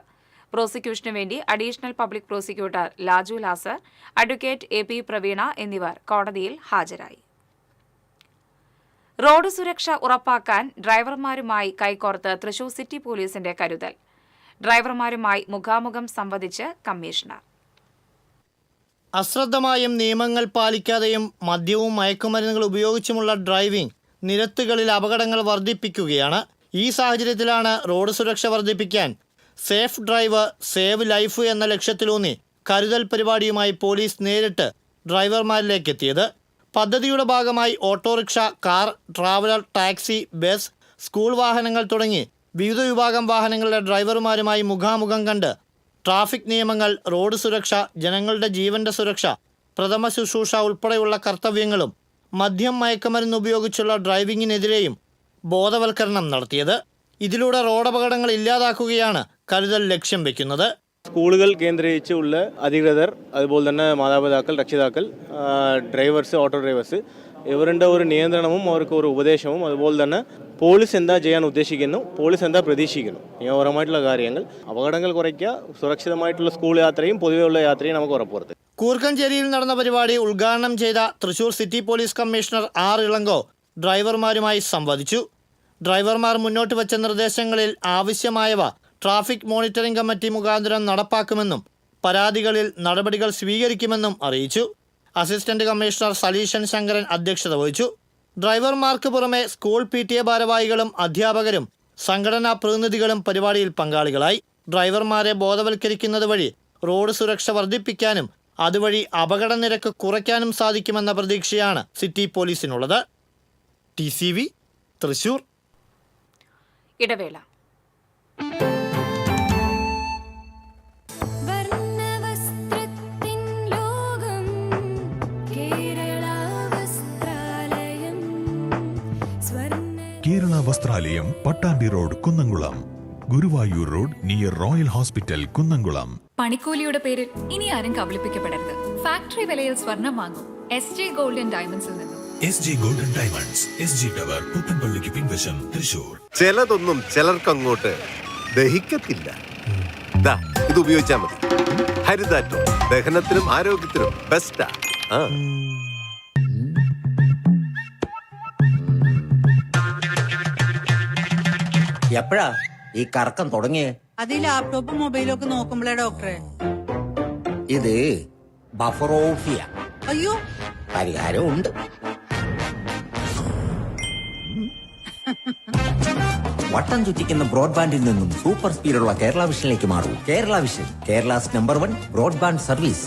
പ്രോസിക്യൂഷനു വേണ്ടി അഡീഷണൽ പബ്ലിക് പ്രോസിക്യൂട്ടർ ലാജു ലാസർ, അഡ്വക്കേറ്റ് AP പ്രവീണ എന്നിവർ കോടതിയിൽ ഹാജരായി. റോഡ് സുരക്ഷ ഉറപ്പാക്കാൻ ഡ്രൈവർമാരുമായി കൈകോർത്ത് തൃശൂർ സിറ്റി പോലീസിന്റെ കരുതൽ. ഡ്രൈവർമാരുമായി മുഖാമുഖം സംവദിച്ച് കമ്മീഷണർ. അശ്രദ്ധമായും നിയമങ്ങൾ പാലിക്കാതെയും മദ്യവും മയക്കുമരുന്നുകൾ ഉപയോഗിച്ചുമുള്ള ഡ്രൈവിംഗ് നിരത്തുകളിൽ അപകടങ്ങൾ വർദ്ധിപ്പിക്കുകയാണ്. ഈ സാഹചര്യത്തിലാണ് റോഡ് സുരക്ഷ വർദ്ധിപ്പിക്കാൻ സേഫ് ഡ്രൈവ് സേവ് ലൈഫ് എന്ന ലക്ഷ്യത്തിലൂന്നി കരുതൽ പരിപാടിയുമായി പോലീസ് നേരിട്ട് ഡ്രൈവർമാരിലേക്ക് എത്തിയത്. പദ്ധതിയുടെ ഭാഗമായി autorickshaw, car, traveller, taxi, bus, school വാഹനങ്ങൾ തുടങ്ങി വിവിധ വിഭാഗം വാഹനങ്ങളുടെ ഡ്രൈവർമാരുമായി മുഖാമുഖം കണ്ട് ട്രാഫിക് നിയമങ്ങൾ, റോഡ് സുരക്ഷ, ജനങ്ങളുടെ ജീവന്റെ സുരക്ഷ, പ്രഥമ ശുശ്രൂഷ ഉൾപ്പെടെയുള്ള കർത്തവ്യങ്ങളും മദ്യം മയക്കുമരുന്ന് ഉപയോഗിച്ചുള്ള ഡ്രൈവിങ്ങിനെതിരെയും ബോധവൽക്കരണം നടത്തിയത്. ഇതിലൂടെ റോഡപകടങ്ങൾ ഇല്ലാതാക്കുകയാണ് കരുതൽ ലക്ഷ്യം വെക്കുന്നത്. സ്കൂളുകൾ കേന്ദ്രീകരിച്ച് ഉള്ള അധികൃതർ, അതുപോലെ തന്നെ മാതാപിതാക്കൾ, രക്ഷിതാക്കൾ, ഡ്രൈവേഴ്സ്, ഓട്ടോ ഡ്രൈവേഴ്സ് ഇവരുടെ ഒരു നിയന്ത്രണവും അവർക്ക് ഒരു ഉപദേശവും, അതുപോലെ തന്നെ പോലീസ് എന്താ ചെയ്യാൻ ഉദ്ദേശിക്കുന്നു, പോലീസ് എന്താ പ്രതീക്ഷിക്കുന്നു, നിയമപരമായിട്ടുള്ള കാര്യങ്ങൾ, അപകടങ്ങൾ കുറയ്ക്കുക, സുരക്ഷിതമായിട്ടുള്ള സ്കൂൾ യാത്രയും പൊതുവെയുള്ള യാത്രയും നമുക്ക് ഉറപ്പുവരുത്തും. കൂർക്കഞ്ചേരിയിൽ നടന്ന പരിപാടി ഉദ്ഘാടനം ചെയ്ത Thrissur city police commissioner R. Ilango ഡ്രൈവർമാരുമായി സംവദിച്ചു. ഡ്രൈവർമാർ മുന്നോട്ട് വച്ച നിർദ്ദേശങ്ങളിൽ ആവശ്യമായവ ട്രാഫിക് മോണിറ്ററിംഗ് കമ്മിറ്റി മുഖാന്തരം നടപ്പാക്കുമെന്നും പരാതികളിൽ നടപടികൾ സ്വീകരിക്കുമെന്നും അറിയിച്ചു. അസിസ്റ്റന്റ് കമ്മീഷണർ സലീഷൻ ശങ്കരൻ അധ്യക്ഷത വഹിച്ചു. ഡ്രൈവർമാർക്ക് പുറമെ സ്കൂൾ PTA ഭാരവാഹികളും അധ്യാപകരും സംഘടനാ പ്രതിനിധികളും പരിപാടിയിൽ പങ്കാളികളായി. ഡ്രൈവർമാരെ ബോധവൽക്കരിക്കുന്നത് വഴി റോഡ് സുരക്ഷ വർദ്ധിപ്പിക്കാനും അതുവഴി അപകട നിരക്ക് കുറയ്ക്കാനും സാധിക്കുമെന്ന പ്രതീക്ഷയാണ് സിറ്റി പോലീസിനുള്ളത്. TCV തൃശൂർ. ഇടവേള. Kerala Vasthralayam, Pattambi road, Kunnamkulam. Guruvayur road near Royal Hospital, Kunnamkulam. പണിക്കൂലിയുടെ പേരിൽ ഇനി ആരും കബളിപ്പിക്കപ്പെടരുത്. ഫാക്ടറി വിലയിൽ സ്വർണം വാങ്ങും SJ ഗോൾഡൻ ഡയമണ്ട്സിൽ നിന്നും. SJ golden diamonds, SG tower, പുത്തൻപള്ളിക്ക് പിൻവശം, തൃശൂർ. ചിലതൊന്നും ചിലർക്കങ്ങോട്ട് ദഹിക്കത്തില്ല. ഇത് ഉപയോഗിച്ചാൽ മതി. ഹരിതാറ്റോ ദഹനത്തിനും ആരോഗ്യത്തിനും ബെസ്റ്റാ. എപ്പോഴാ ഈ കറക്കം തുടങ്ങിയേ? അത് ഈ ലാപ്ടോപ്പും മൊബൈലും ഒക്കെ നോക്കുമ്പോഴേ ഡോക്ടറെ. ഇത് ബഫറോഫിയ. അയ്യോ, പരിഹാരമുണ്ട്. വട്ടം ചുറ്റിക്കുന്ന ബ്രോഡ്ബാൻഡിൽ നിന്നും സൂപ്പർ സ്പീഡുള്ള കേരള വിഷനിലേക്ക് മാറൂ. Kerala Vision, Kerala's number 1 broadband service.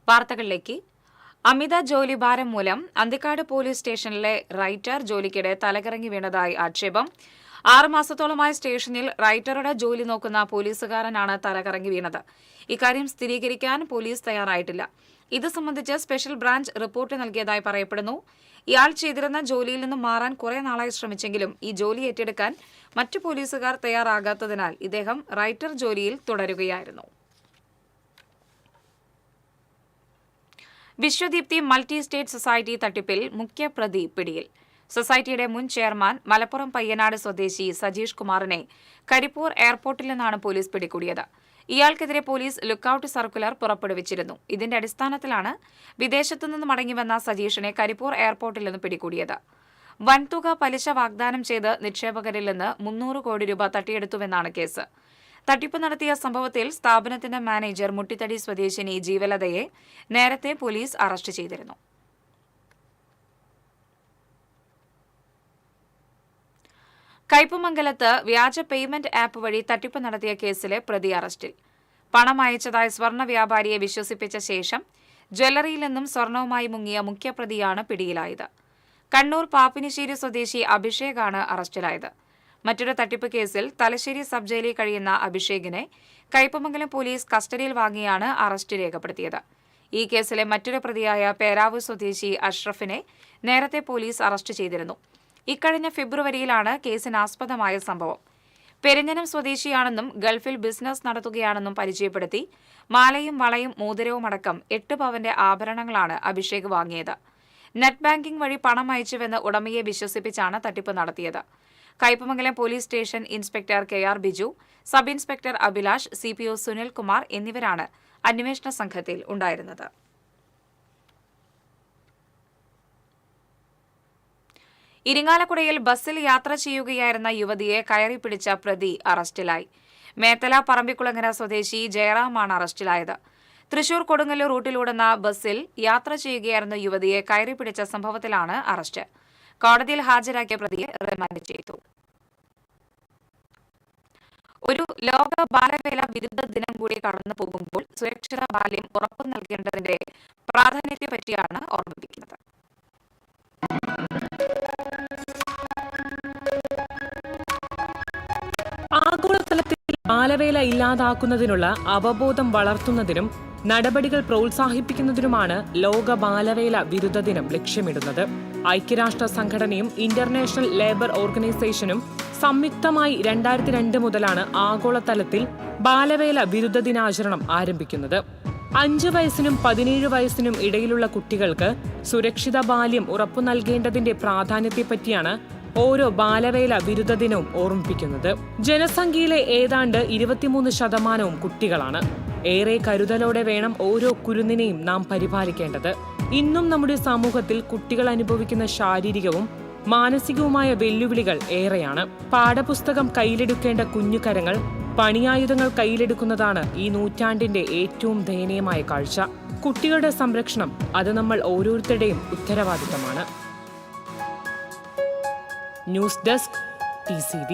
വാർത്തകളിലേക്ക്. അമിത ജോലിഭാരം മൂലം അന്തിക്കാട് പോലീസ് സ്റ്റേഷനിലെ റൈറ്റർ ജോലിക്കിടെ തലകറങ്ങി വീണതായി ആക്ഷേപം. 6 മാസത്തോളമായി സ്റ്റേഷനിൽ റൈറ്ററുടെ ജോലി നോക്കുന്ന പോലീസുകാരനാണ് തലകറങ്ങി വീണത്. ഇക്കാര്യം സ്ഥിരീകരിക്കാൻ പോലീസ് തയ്യാറായിട്ടില്ല. ഇത് സംബന്ധിച്ച് സ്പെഷ്യൽ ബ്രാഞ്ച് റിപ്പോർട്ട് നൽകിയതായി പറയപ്പെടുന്നു. ഇയാൾ ചെയ്തിരുന്ന ജോലിയിൽ നിന്നും മാറാൻ കുറെ നാളായി ശ്രമിച്ചെങ്കിലും ഈ ജോലി ഏറ്റെടുക്കാൻ മറ്റു പോലീസുകാർ തയ്യാറാകാത്തതിനാൽ ഇദ്ദേഹം റൈറ്റർ ജോലിയിൽ തുടരുകയായിരുന്നു. വിശ്വദീപ്തി മൾട്ടി സ്റ്റേറ്റ് സൊസൈറ്റി തട്ടിപ്പിൽ മുഖ്യപ്രതി പിടിയിൽ. സൊസൈറ്റിയുടെ മുൻ ചെയർമാൻ മലപ്പുറം പയ്യനാട് സ്വദേശി സജീഷ് കുമാറിനെ കരിപ്പൂർ എയർപോർട്ടിൽ നിന്നാണ് പോലീസ് പിടികൂടിയത്. ഇയാൾക്കെതിരെ പോലീസ് ലുക്കൌട്ട് സർക്കുലർ പുറപ്പെടുവിച്ചിരുന്നു. ഇതിന്റെ അടിസ്ഥാനത്തിലാണ് വിദേശത്തുനിന്ന് മടങ്ങിവന്ന സജീഷിനെ കരിപ്പൂർ എയർപോർട്ടിൽ നിന്ന് പിടികൂടിയത്. വൻതുക പലിശ വാഗ്ദാനം ചെയ്ത് നിക്ഷേപകരിൽ നിന്ന് 300 കോടി രൂപ തട്ടിയെടുത്തുവെന്നാണ് കേസ്. തട്ടിപ്പ് നടത്തിയ സംഭവത്തിൽ സ്ഥാപനത്തിന്റെ മാനേജർ മുട്ടിത്തടി സ്വദേശിനി ജീവലതയെ നേരത്തെ പോലീസ് അറസ്റ്റ് ചെയ്തിരുന്നു. കയ്പമംഗലത്ത് വ്യാജ പേയ്മെന്റ് ആപ്പ് വഴി തട്ടിപ്പ് നടത്തിയ കേസിലെ പ്രതി അറസ്റ്റിൽ. പണം അയച്ചതായി സ്വർണ്ണ വ്യാപാരിയെ വിശ്വസിപ്പിച്ച ശേഷം ജ്വല്ലറിയിൽ നിന്നും സ്വർണവുമായി മുങ്ങിയ മുഖ്യപ്രതിയാണ് പിടിയിലായത്. കണ്ണൂർ പാപ്പിനിശ്ശേരി സ്വദേശി അഭിഷേകാണ് അറസ്റ്റിലായത്. മറ്റൊരു തട്ടിപ്പ് കേസിൽ തലശ്ശേരി സബ് ജയിലിൽ കഴിയുന്ന അഭിഷേകിനെ കയ്പമംഗലം പോലീസ് കസ്റ്റഡിയിൽ വാങ്ങിയാണ് അറസ്റ്റ് രേഖപ്പെടുത്തിയത്. ഈ കേസിലെ മറ്റൊരു പ്രതിയായ പേരാവൂർ സ്വദേശി അഷ്റഫിനെ നേരത്തെ പോലീസ് അറസ്റ്റ് ചെയ്തിരുന്നു. ഇക്കഴിഞ്ഞ ഫെബ്രുവരിയിലാണ് കേസിനാസ്പദമായ സംഭവം. പെരിഞ്ഞനം സ്വദേശിയാണെന്നും ഗൾഫിൽ ബിസിനസ് നടത്തുകയാണെന്നും പരിചയപ്പെടുത്തി മാലയും വളയും മോതിരവും അടക്കം 8 പവന്റെ ആഭരണങ്ങളാണ് അഭിഷേക് വാങ്ങിയത്. നെറ്റ് ബാങ്കിംഗ് വഴി പണം അയച്ചുവെന്ന് ഉടമയെ വിശ്വസിപ്പിച്ചാണ് തട്ടിപ്പ് നടത്തിയത്. Kaipamangalam police station inspector KR Biju, sub inspector Abhilash, CPO Sunil Kumar എന്നിവരാണ് അന്വേഷണ സംഘത്തിൽ ഉണ്ടായിരുന്നത്. ഇരിങ്ങാലക്കുടയിൽ ബസ്സിൽ യാത്ര ചെയ്യുകയായിരുന്ന യുവതിയെ കയറി പിടിച്ച പ്രതി അറസ്റ്റിലായി. മേത്തല പറമ്പിക്കുളങ്ങര സ്വദേശി ജയറാമാണ് അറസ്റ്റിലായത്. തൃശൂർ കൊടുങ്ങല്ലൂർ റൂട്ടിലോടുന്ന ബസ്സിൽ യാത്ര ചെയ്യുകയായിരുന്ന യുവതിയെ കയറി പിടിച്ച സംഭവത്തിലാണ് അറസ്റ്റ്. കോടതിയിൽ ഹാജരാക്കിയ പ്രതിയെ റിമാൻഡ് ചെയ്തു. ഒരു ലോക ബാലവേല വിരുദ്ധ ദിനം കൂടി കടന്നു പോകുമ്പോൾ സുരക്ഷിത ബാല്യം ഉറപ്പു നൽകേണ്ടതിന്റെ പ്രാധാന്യത്തെപ്പറ്റിയാണ് ഓർമ്മിപ്പിക്കുന്നത്. ആഗോളതലത്തിൽ ബാലവേല ഇല്ലാതാക്കുന്നതിനുള്ള അവബോധം വളർത്തുന്നതിനും നടപടികൾ പ്രോത്സാഹിപ്പിക്കുന്നതിനുമാണ് ലോക ബാലവേല വിരുദ്ധ ദിനം ലക്ഷ്യമിടുന്നത്. ഐക്യരാഷ്ട്ര സംഘടനയും ഇന്റർനാഷണൽ ലേബർ ഓർഗനൈസേഷനും സംയുക്തമായി 2002 മുതലാണ് ആഗോളതലത്തിൽ ബാലവേല വിരുദ്ധ ദിനാചരണം ആരംഭിക്കുന്നത്. 5 വയസ്സിനും 17 വയസ്സിനും ഇടയിലുള്ള കുട്ടികൾക്ക് സുരക്ഷിത ബാല്യം ഉറപ്പു നൽകേണ്ടതിന്റെ പ്രാധാന്യത്തെപ്പറ്റിയാണ് ഓരോ ബാലവേല വിരുദ്ധ ദിനവും ഓർമ്മിപ്പിക്കുന്നത്. ജനസംഖ്യയിലെ ഏതാണ്ട് 23% കുട്ടികളാണ്. ഏറെ കരുതലോടെ വേണം ഓരോ കുരുന്നിനെയും നാം പരിപാലിക്കേണ്ടത്. ഇന്നും നമ്മുടെ സമൂഹത്തിൽ കുട്ടികൾ അനുഭവിക്കുന്ന ശാരീരികവും മാനസികവുമായ വെല്ലുവിളികൾ ഏറെയാണ്. പാഠപുസ്തകം കയ്യിലെടുക്കേണ്ട കുഞ്ഞുകരങ്ങൾ പണിയായുധങ്ങൾ കയ്യിലെടുക്കുന്നതാണ് ഈ നൂറ്റാണ്ടിന്റെ ഏറ്റവും ദയനീയമായ കാഴ്ച. കുട്ടികളുടെ സംരക്ഷണം അത് നമ്മൾ ഓരോരുത്തരുടെയും ഉത്തരവാദിത്തമാണ്. News desk TCV.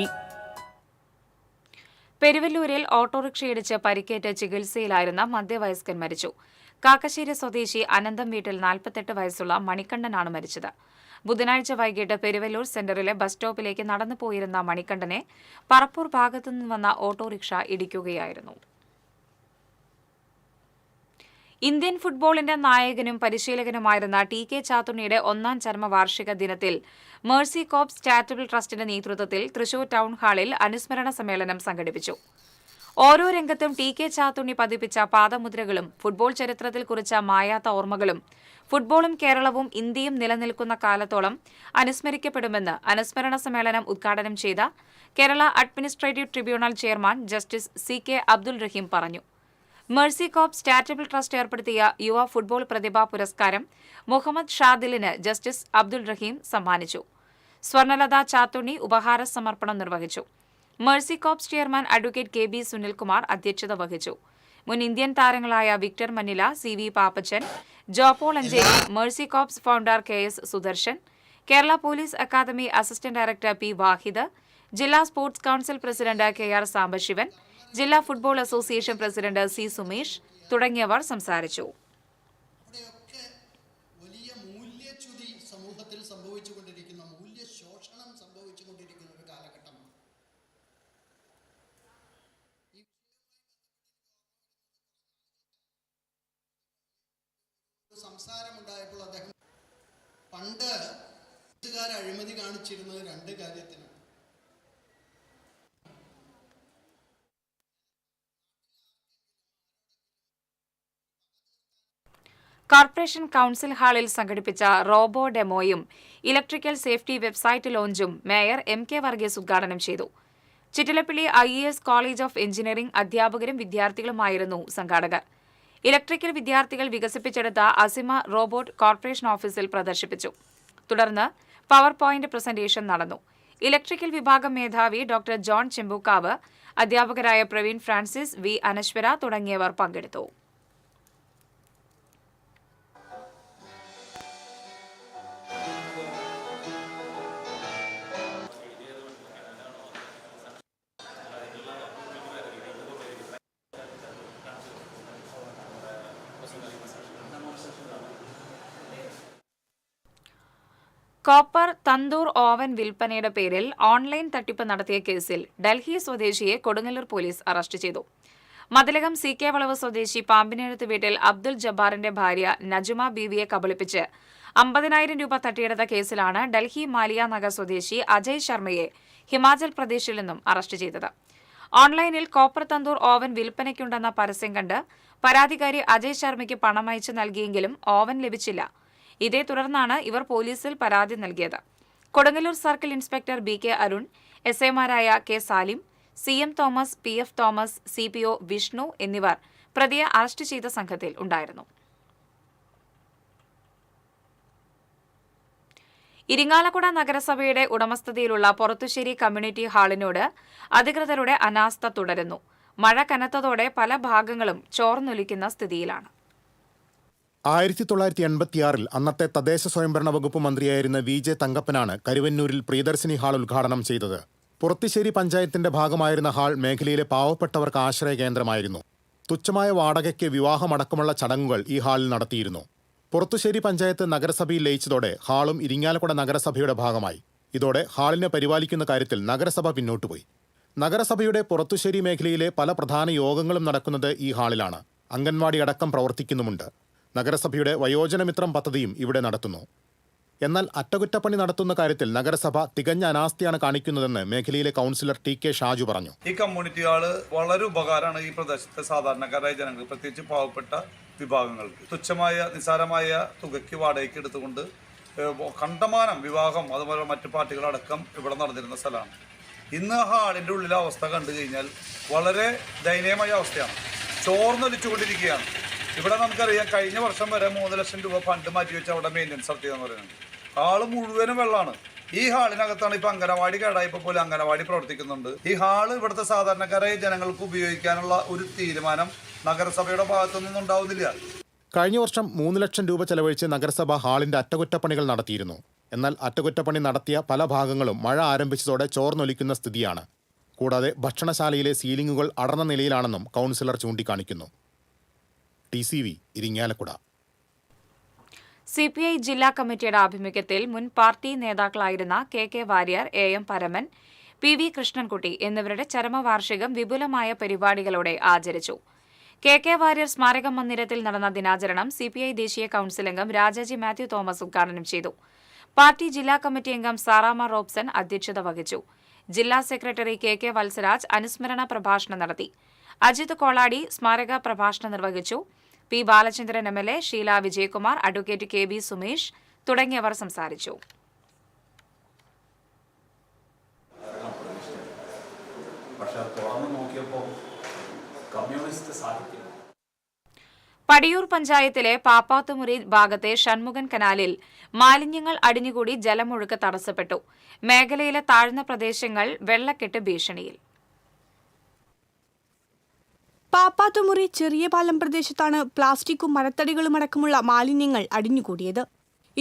പെരുവല്ലൂരിൽ ഓട്ടോറിക്ഷയിടിച്ച് പരിക്കേറ്റ് ചികിത്സയിലായിരുന്ന മധ്യവയസ്കൻ മരിച്ചു. കാക്കശ്ശേരി സ്വദേശി അനന്തം വീട്ടിൽ 48 വയസ്സുള്ള മണികണ്ഠനാണ് മരിച്ചത്. ബുധനാഴ്ച വൈകിട്ട് പെരുവല്ലൂർ സെന്ററിലെ ബസ് സ്റ്റോപ്പിലേക്ക് നടന്നു പോയിരുന്ന മണികണ്ഠനെ പറപ്പൂർ ഭാഗത്തുനിന്ന് വന്ന ഓട്ടോറിക്ഷ ഇടിക്കുകയായിരുന്നു. ഇന്ത്യൻ ഫുട്ബോളിന്റെ നായകനും പരിശീലകനുമായിരുന്ന TK ചാത്തുണ്ണിയുടെ 1ാം ചരമവാർഷിക ദിനത്തിൽ മേഴ്സി കോപ്സ് ചാരിറ്റബിൾ ട്രസ്റ്റിന്റെ നേതൃത്വത്തിൽ തൃശൂർ ടൗൺ ഹാളിൽ അനുസ്മരണ സമ്മേളനം സംഘടിപ്പിച്ചു. ഓരോ രംഗത്തും TK ചാത്തുണ്ണി പതിപ്പിച്ച പാദമുദ്രകളും ഫുട്ബോൾ ചരിത്രത്തിൽ കുറിച്ച മായാത്ത ഓർമ്മകളും ഫുട്ബോളും കേരളവും ഇന്ത്യയും നിലനിൽക്കുന്ന കാലത്തോളം അനുസ്മരിക്കപ്പെടുമെന്ന് അനുസ്മരണ സമ്മേളനം ഉദ്ഘാടനം ചെയ്ത Kerala administrative tribunal chairman justice CK Abdul Rahim പറഞ്ഞു. മേഴ്സി കോപ്സ് ചാരിറ്റബിൾ ട്രസ്റ്റ് ഏർപ്പെടുത്തിയ യുവ ഫുട്ബോൾ പ്രതിഭാ പുരസ്കാരം മുഹമ്മദ് ഷാദിലിന് ജസ്റ്റിസ് അബ്ദുൾ റഹീം സമ്മാനിച്ചു. സ്വർണലത ചാത്തുണ്ണി ഉപഹാര സമർപ്പണം നിർവഹിച്ചു. Mercy Corps chairman advocate KB Sunilkumar അധ്യക്ഷത വഹിച്ചു. മുൻ ഇന്ത്യൻ താരങ്ങളായ Victor Manila, CV Pappachan, Jopaul Ancheri, Mercy Corps founder KS Sudarshan, Kerala police academy assistant director P Wahid, ജില്ലാ sports council president KR Sambasivan, ജില്ലാ football association president C Sumesh തുടങ്ങിയവർ സംസാരിച്ചു. വലിയ മൂല്യച്യുതി സമൂഹത്തിൽ സംഭവിച്ചുകൊണ്ടിരിക്കുന്ന, മൂല്യശോഷണം സംഭവിച്ചുകൊണ്ടിരിക്കുന്ന ഒരു കാലഘട്ടമാണ്. സംസാരമുണ്ടായപ്പോൾ അദ്ദേഹം പണ്ട് അഴിമതി കാണിച്ചിരുന്നത് 2 കാര്യത്തിനാണ്. കോർപ്പറേഷൻ കൌൺസിൽ ഹാളിൽ സംഘടിപ്പിച്ച റോബോ ഡെമോയും ഇലക്ട്രിക്കൽ സേഫ്റ്റി വെബ്സൈറ്റ് ലോഞ്ചും മേയർ MK വർഗീസ് ഉദ്ഘാടനം ചെയ്തു. Chittilappilly IAS college of engineering അധ്യാപകരും വിദ്യാർത്ഥികളുമായിരുന്നു സംഘാടകർ. ഇലക്ട്രിക്കൽ വിദ്യാർത്ഥികൾ വികസിപ്പിച്ചെടുത്ത അസിമ റോബോട്ട് കോർപ്പറേഷൻ ഓഫീസിൽ പ്രദർശിപ്പിച്ചു. തുടർന്ന് പവർ പോയിന്റ് പ്രസന്റേഷൻ നടന്നു. ഇലക്ട്രിക്കൽ വിഭാഗം മേധാവി ഡോക്ടർ ജോൺ ചെമ്പൂക്കാവ്, അധ്യാപകരായ പ്രവീൺ ഫ്രാൻസിസ്, V അനശ്വര തുടങ്ങിയവർ പങ്കെടുത്തു. കോപ്പർ തന്തൂർ ഓവൻ വിൽപ്പനയുടെ പേരിൽ ഓൺലൈൻ തട്ടിപ്പ് നടത്തിയ കേസിൽ ഡൽഹി സ്വദേശിയെ കൊടുങ്ങല്ലൂർ പോലീസ് അറസ്റ്റ് ചെയ്തു. മതിലകം CK വളവ് സ്വദേശി പാമ്പിനെഴുത്ത് വീട്ടിൽ അബ്ദുൽ ജബ്ബാറിന്റെ ഭാര്യ നജുമ ബീവിയെ കബളിപ്പിച്ച് 50,000 രൂപ തട്ടിയെടുത്ത കേസിലാണ് ഡൽഹി മാലിയ നഗർ സ്വദേശി അജയ് ശർമ്മയെ ഹിമാചൽ പ്രദേശിൽ നിന്നും അറസ്റ്റ് ചെയ്തത്. ഓൺലൈനിൽ കോപ്പർ തന്തൂർ ഓവൻ വിൽപ്പനയ്ക്കുണ്ടെന്ന പരസ്യം കണ്ട് പരാതിക്കാരി അജയ് ശർമ്മയ്ക്ക് പണം അയച്ചു നൽകിയെങ്കിലും ഓവൻ ലഭിച്ചില്ല. ഇതേ തുടർന്നാണ് ഇവർ പോലീസിൽ പരാതി നൽകിയത്. Kodungallur circle inspector BK Arun, SIമാരായ K Salim, CM Thomas, PF Thomas, CPO Vishnu എന്നിവർ പ്രതിയെ അറസ്റ്റ് ചെയ്ത സംഘത്തിൽ ഉണ്ടായിരുന്നു. ഇരിങ്ങാലക്കുട നഗരസഭയുടെ ഉടമസ്ഥതയിലുള്ള പൊറത്തുശ്ശേരി കമ്മ്യൂണിറ്റി ഹാളിനോട് അധികൃതരുടെ അനാസ്ഥ തുടരുന്നു. മഴ കനത്തതോടെ പല ഭാഗങ്ങളും ചോർന്നൊലിക്കുന്ന സ്ഥിതിയിലാണ്. 1986 അന്നത്തെ തദ്ദേശ സ്വയംഭരണ വകുപ്പ് മന്ത്രിയായിരുന്ന VJ തങ്കപ്പനാണ് കരുവന്നൂരിൽ പ്രിയദർശിനി ഹാൾ ഉദ്ഘാടനം ചെയ്തത്. പുറത്തിശ്ശേരി പഞ്ചായത്തിന്റെ ഭാഗമായിരുന്ന ഹാൾ മേഖലയിലെ പാവപ്പെട്ടവർക്ക് ആശ്രയ കേന്ദ്രമായിരുന്നു. തുച്ഛമായ വാടകയ്ക്ക് വിവാഹമടക്കമുള്ള ചടങ്ങുകൾ ഈ ഹാളിൽ നടത്തിയിരുന്നു. പുറത്തുശ്ശേരി പഞ്ചായത്ത് നഗരസഭയിൽ ലയിച്ചതോടെ ഹാളും ഇരിങ്ങാലക്കുട നഗരസഭയുടെ ഭാഗമായി. ഇതോടെ ഹാളിനെ പരിപാലിക്കുന്ന കാര്യത്തിൽ നഗരസഭ പിന്നോട്ടുപോയി. നഗരസഭയുടെ പുറത്തുശ്ശേരി മേഖലയിലെ പല പ്രധാന യോഗങ്ങളും നടക്കുന്നത് ഈ ഹാളിലാണ്. അംഗൻവാടി അടക്കം പ്രവർത്തിക്കുന്നുമുണ്ട്. നഗരസഭയുടെ വയോജനമിത്രം പദ്ധതിയും ഇവിടെ നടത്തുന്നു. എന്നാൽ അറ്റകുറ്റപ്പണി നടത്തുന്ന കാര്യത്തിൽ നഗരസഭ തികഞ്ഞ അനാസ്ഥയാണ് കാണിക്കുന്നതെന്ന് മേഖലയിലെ കൗൺസിലർ TK ഷാജു പറഞ്ഞു. ഈ കമ്മ്യൂണിറ്റി ഹാള് വളരെ ഉപകാരമാണ് ഈ പ്രദേശത്തെ സാധാരണക്കാരായ ജനങ്ങൾ, പ്രത്യേകിച്ച് പാവപ്പെട്ട വിഭാഗങ്ങൾക്ക്. തുച്ഛമായ നിസ്സാരമായ തുകയ്ക്ക് വാടകയ്ക്ക് എടുത്തുകൊണ്ട് കണ്ടമാനം വിവാഹം അതുപോലെ മറ്റു പാർട്ടികളടക്കം ഇവിടെ നടന്നിരുന്ന സ്ഥലമാണ്. ഇന്ന് ഹാളിൻ്റെ ഉള്ളിലെ അവസ്ഥ കണ്ടു കഴിഞ്ഞാൽ വളരെ ദയനീയമായ അവസ്ഥയാണ്. ചോർന്നൊലിച്ചുകൊണ്ടിരിക്കുകയാണ്. ഇവിടെ നമുക്കറിയാം, കഴിഞ്ഞ വർഷം വരെ 3 ലക്ഷം രൂപ ഫണ്ട് മാറ്റി വെച്ച് അവിടെ മെയിൻ്റനൻസ് നടത്തിയെന്ന് പറയുന്നത്. ഹാള് മുഴുവനും വെള്ളമാണ്. ഈ ഹാളിനകത്താണ് ഇപ്പൊ അംഗനവാടി കേടായപ്പോൾ പോലും അംഗനവാടി പ്രവർത്തിക്കുന്നുണ്ട്. ഈ ഹാള് ഇവിടുത്തെ സാധാരണക്കാരായ ജനങ്ങൾക്ക് ഉപയോഗിക്കാനുള്ള ഒരു തീരുമാനം നഗരസഭയുടെ ഭാഗത്തുനിന്നും ഉണ്ടാവുന്നില്ല. കഴിഞ്ഞ വർഷം 3 ലക്ഷം രൂപ ചെലവഴിച്ച് നഗരസഭ ഹാളിന്റെ അറ്റകുറ്റപ്പണികൾ നടത്തിയിരുന്നു. എന്നാൽ അറ്റകുറ്റപ്പണി നടത്തിയ പല ഭാഗങ്ങളും മഴ ആരംഭിച്ചതോടെ ചോർന്നൊലിക്കുന്ന സ്ഥിതിയാണ്. കൂടാതെ ഭക്ഷണശാലയിലെ സീലിംഗുകൾ അടർന്ന നിലയിലാണെന്നും കൗൺസിലർ ചൂണ്ടിക്കാണിക്കുന്നു. TCV ഇരിങ്ങാലക്കുട. CPI ജില്ലാ കമ്മിറ്റിയുടെ ആഭിമുഖ്യത്തിൽ മുൻ പാർട്ടി നേതാക്കളായിരുന്ന KK Warrier, AM Paraman, PV Krishnankutty എന്നിവരുടെ ചരമവാർഷികം വിപുലമായ പരിപാടികളോടെ ആചരിച്ചു. KK വാര്യർ സ്മാരക മന്ദിരത്തിൽ നടന്ന ദിനാചരണം CPI ദേശീയ കൌൺസിൽ അംഗം രാജാജി മാത്യു തോമസ് ഉദ്ഘാടനം ചെയ്തു. പാർട്ടി ജില്ലാ കമ്മിറ്റി അംഗം സാറാമ റോബ്സൺ അധ്യക്ഷത വഹിച്ചു. ജില്ലാ സെക്രട്ടറി KK വത്സരാജ് അനുസ്മരണ പ്രഭാഷണം നടത്തി. അജിത് കോളാടി സ്മാരക പ്രഭാഷണം നിർവഹിച്ചു. P Balachandran MLA, Sheela Vijayakumar, advocate KB Sumesh തുടങ്ങിയവർ സംസാരിച്ചു. പടിയൂർ പഞ്ചായത്തിലെ പാപ്പാത്തുമുറി ഭാഗത്തെ ഷൺമുഖൻ കനാലിൽ മാലിന്യങ്ങൾ അടിഞ്ഞുകൂടി ജലമൊഴുക്ക് തടസ്സപ്പെട്ടു. മേഖലയിലെ താഴ്ന്ന പ്രദേശങ്ങൾ വെള്ളക്കെട്ട് ഭീഷണിയിൽ. പാപ്പാത്തുമുറി ചെറിയ പാലം പ്രദേശത്താണ് പ്ലാസ്റ്റിക്കും മരത്തടികളും അടക്കമുള്ള മാലിന്യങ്ങൾ അടിഞ്ഞുകൂടിയത്.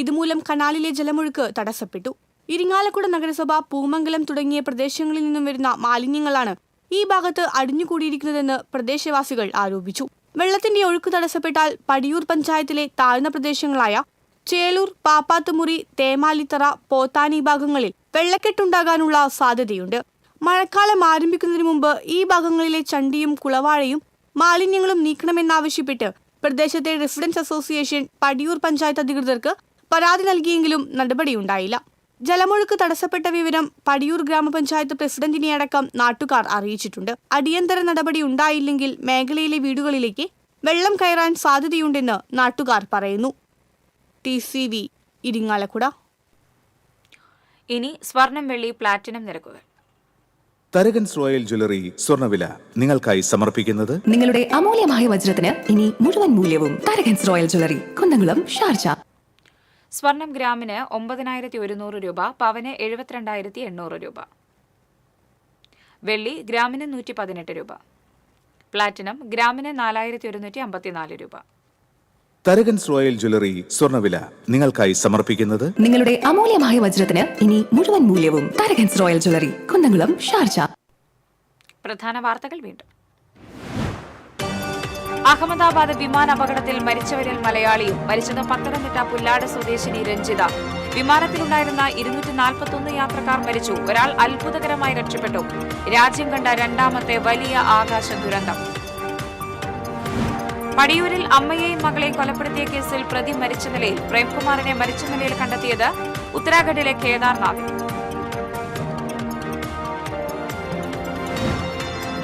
ഇതുമൂലം കനാലിലെ ജലമൊഴുക്ക് തടസ്സപ്പെട്ടു. ഇരിങ്ങാലക്കുട നഗരസഭ, പൂമംഗലം തുടങ്ങിയ പ്രദേശങ്ങളിൽ നിന്നും വരുന്ന മാലിന്യങ്ങളാണ് ഈ ഭാഗത്ത് അടിഞ്ഞുകൂടിയിരിക്കുന്നതെന്ന് പ്രദേശവാസികൾ ആരോപിച്ചു. വെള്ളത്തിന്റെ ഒഴുക്ക് തടസ്സപ്പെട്ടാൽ പടിയൂർ പഞ്ചായത്തിലെ താഴ്ന്ന പ്രദേശങ്ങളായ ചേലൂർ, പാപ്പാത്തുമുറി, തേമാലിത്തറ, പോത്താനി ഭാഗങ്ങളിൽ വെള്ളക്കെട്ടുണ്ടാകാനുള്ള സാധ്യതയുണ്ട്. മഴക്കാലം ആരംഭിക്കുന്നതിന് മുമ്പ് ഈ ഭാഗങ്ങളിലെ ചണ്ടിയും കുളവാഴയും മാലിന്യങ്ങളും നീക്കണമെന്നാവശ്യപ്പെട്ട് പ്രദേശത്തെ റെസിഡൻസ് അസോസിയേഷൻ പടിയൂർ പഞ്ചായത്ത് അധികൃതർക്ക് പരാതി നൽകിയെങ്കിലും നടപടിയുണ്ടായില്ല. ജലമൊഴുക്ക് തടസ്സപ്പെട്ട വിവരം പടിയൂർ ഗ്രാമപഞ്ചായത്ത് പ്രസിഡന്റിനെ അടക്കം നാട്ടുകാർ അറിയിച്ചിട്ടുണ്ട്. അടിയന്തര നടപടി ഉണ്ടായില്ലെങ്കിൽ മേഖലയിലെ വീടുകളിലേക്ക് വെള്ളം കയറാൻ സാധ്യതയുണ്ടെന്ന് നാട്ടുകാർ പറയുന്നു. TCV ഇരിങ്ങാലക്കുട. ഇനി സ്വർണം, വെള്ളി, പ്ലാറ്റിനം നിരക്കുകൾ. തരകൻസ് റോയൽ ജ്വല്ലറി സ്വർണ്ണവില നിങ്ങൾക്കായി സമർപ്പിക്കുന്നത് നിങ്ങളുടെ അമൂല്യമായ വജ്രത്തിന് ഇനി മുഴുവൻ മൂല്യവും Tharakans royal jewellery, Kunnamkulam, Sharjah. സ്വർണം ഗ്രാമിന് 9,100 രൂപ, പവന് 72,800 രൂപ. വെള്ളി ഗ്രാമിന് 118 രൂപ. പ്ലാറ്റിനം ഗ്രാമിന് 4,154 രൂപ. തരകൻസ് റോയൽ ജ്വല്ലറി സ്വർണ്ണവില നിങ്ങൾക്കായി സമർപ്പിക്കുന്നത് നിങ്ങളുടെ അമൂല്യമായ വജ്രത്തിന് ഇനി മുഴുവൻ മൂല്യവും Tharakans royal jewellery, Kunnamkulam, Sharjah. പ്രധാന വാർത്തകൾ വീണ്ടും. അഹമ്മദാബാദ് വിമാന അപകടത്തിൽ മരിച്ചവരിൽ മലയാളിയും. മരിച്ചത് പത്തനംതിട്ട പുല്ലാട് സ്വദേശിനി രഞ്ജിത. വിമാനത്തിലുണ്ടായിരുന്ന 241 യാത്രക്കാർ മരിച്ചു. ഒരാൾ അത്ഭുതകരമായി രക്ഷപ്പെട്ടു. രാജ്യം കണ്ട രണ്ടാമത്തെ വലിയ ആകാശ ദുരന്തം. പടിയൂരിൽ അമ്മയെയും മകളെയും കൊലപ്പെടുത്തിയ കേസിൽ പ്രതി മരിച്ച നിലയിൽ. പ്രേംകുമാറിനെ മരിച്ച നിലയിൽ കണ്ടെത്തിയത് ഉത്തരാഖണ്ഡിലെ കേദാർനാഥിൽ.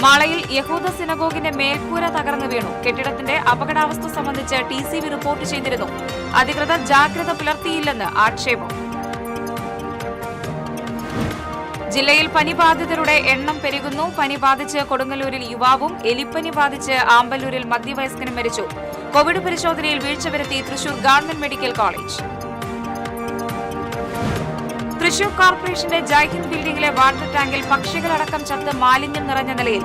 മാളയിൽ യഹൂദ സിനഗോഗിന്റെ മേൽക്കൂര തകർന്നു വീണു. കെട്ടിടത്തിന്റെ അപകടാവസ്ഥ സംബന്ധിച്ച് TCV റിപ്പോർട്ട് ചെയ്തിരുന്നു. അധികൃതർ ജാഗ്രത പുലർത്തിയില്ലെന്ന് ആക്ഷേപം. ജില്ലയിൽ പനി ബാധിതരുടെ എണ്ണം പെരുകുന്നു. പനി ബാധിച്ച് കൊടുങ്ങല്ലൂരിൽ യുവാവും, എലിപ്പനി ബാധിച്ച് ആമ്പല്ലൂരിൽ മധ്യവയസ്കനും മരിച്ചു. കോവിഡ് പരിശോധനയിൽ വീഴ്ച വരുത്തി Thrissur government medical college. Thrissur കോർപ്പറേഷന്റെ ജയ്ഹിന്ദ് ബിൽഡിംഗിലെ വാട്ടർ ടാങ്കിൽ പക്ഷികളടക്കം ചത്ത് മാലിന്യം നിറഞ്ഞ നിലയിൽ.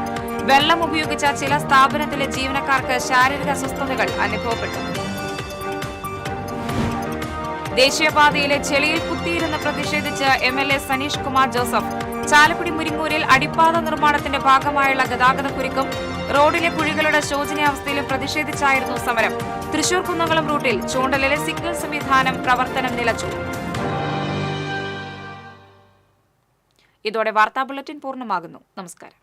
വെള്ളം ഉപയോഗിച്ച ചില സ്ഥാപനത്തിലെ ജീവനക്കാർക്ക് ശാരീരിക അസ്വസ്ഥതകൾ അനുഭവപ്പെട്ടു. ദേശീയപാതയിലെ ചെളിയിൽ കുത്തിയിരുന്ന് പ്രതിഷേധിച്ച് MLA സനീഷ് കുമാർ ജോസഫ്. ചാലക്കുടി മുരിങ്ങൂരിൽ അടിപ്പാത നിർമ്മാണത്തിന്റെ ഭാഗമായുള്ള ഗതാഗതക്കുരുക്കും റോഡിലെ കുഴികളുടെ ശോചനീയാവസ്ഥയിലും പ്രതിഷേധിച്ചായിരുന്നു സമരം. തൃശൂർ കുന്നംകുളം റൂട്ടിൽ ചൂണ്ടലിലെ സിഗ്നൽ സംവിധാനം പ്രവർത്തനം നിലച്ചു. ഇതോടെ വാർത്താ ബുള്ളറ്റിൻ പൂർണ്ണമാകുന്നു. നമസ്കാരം.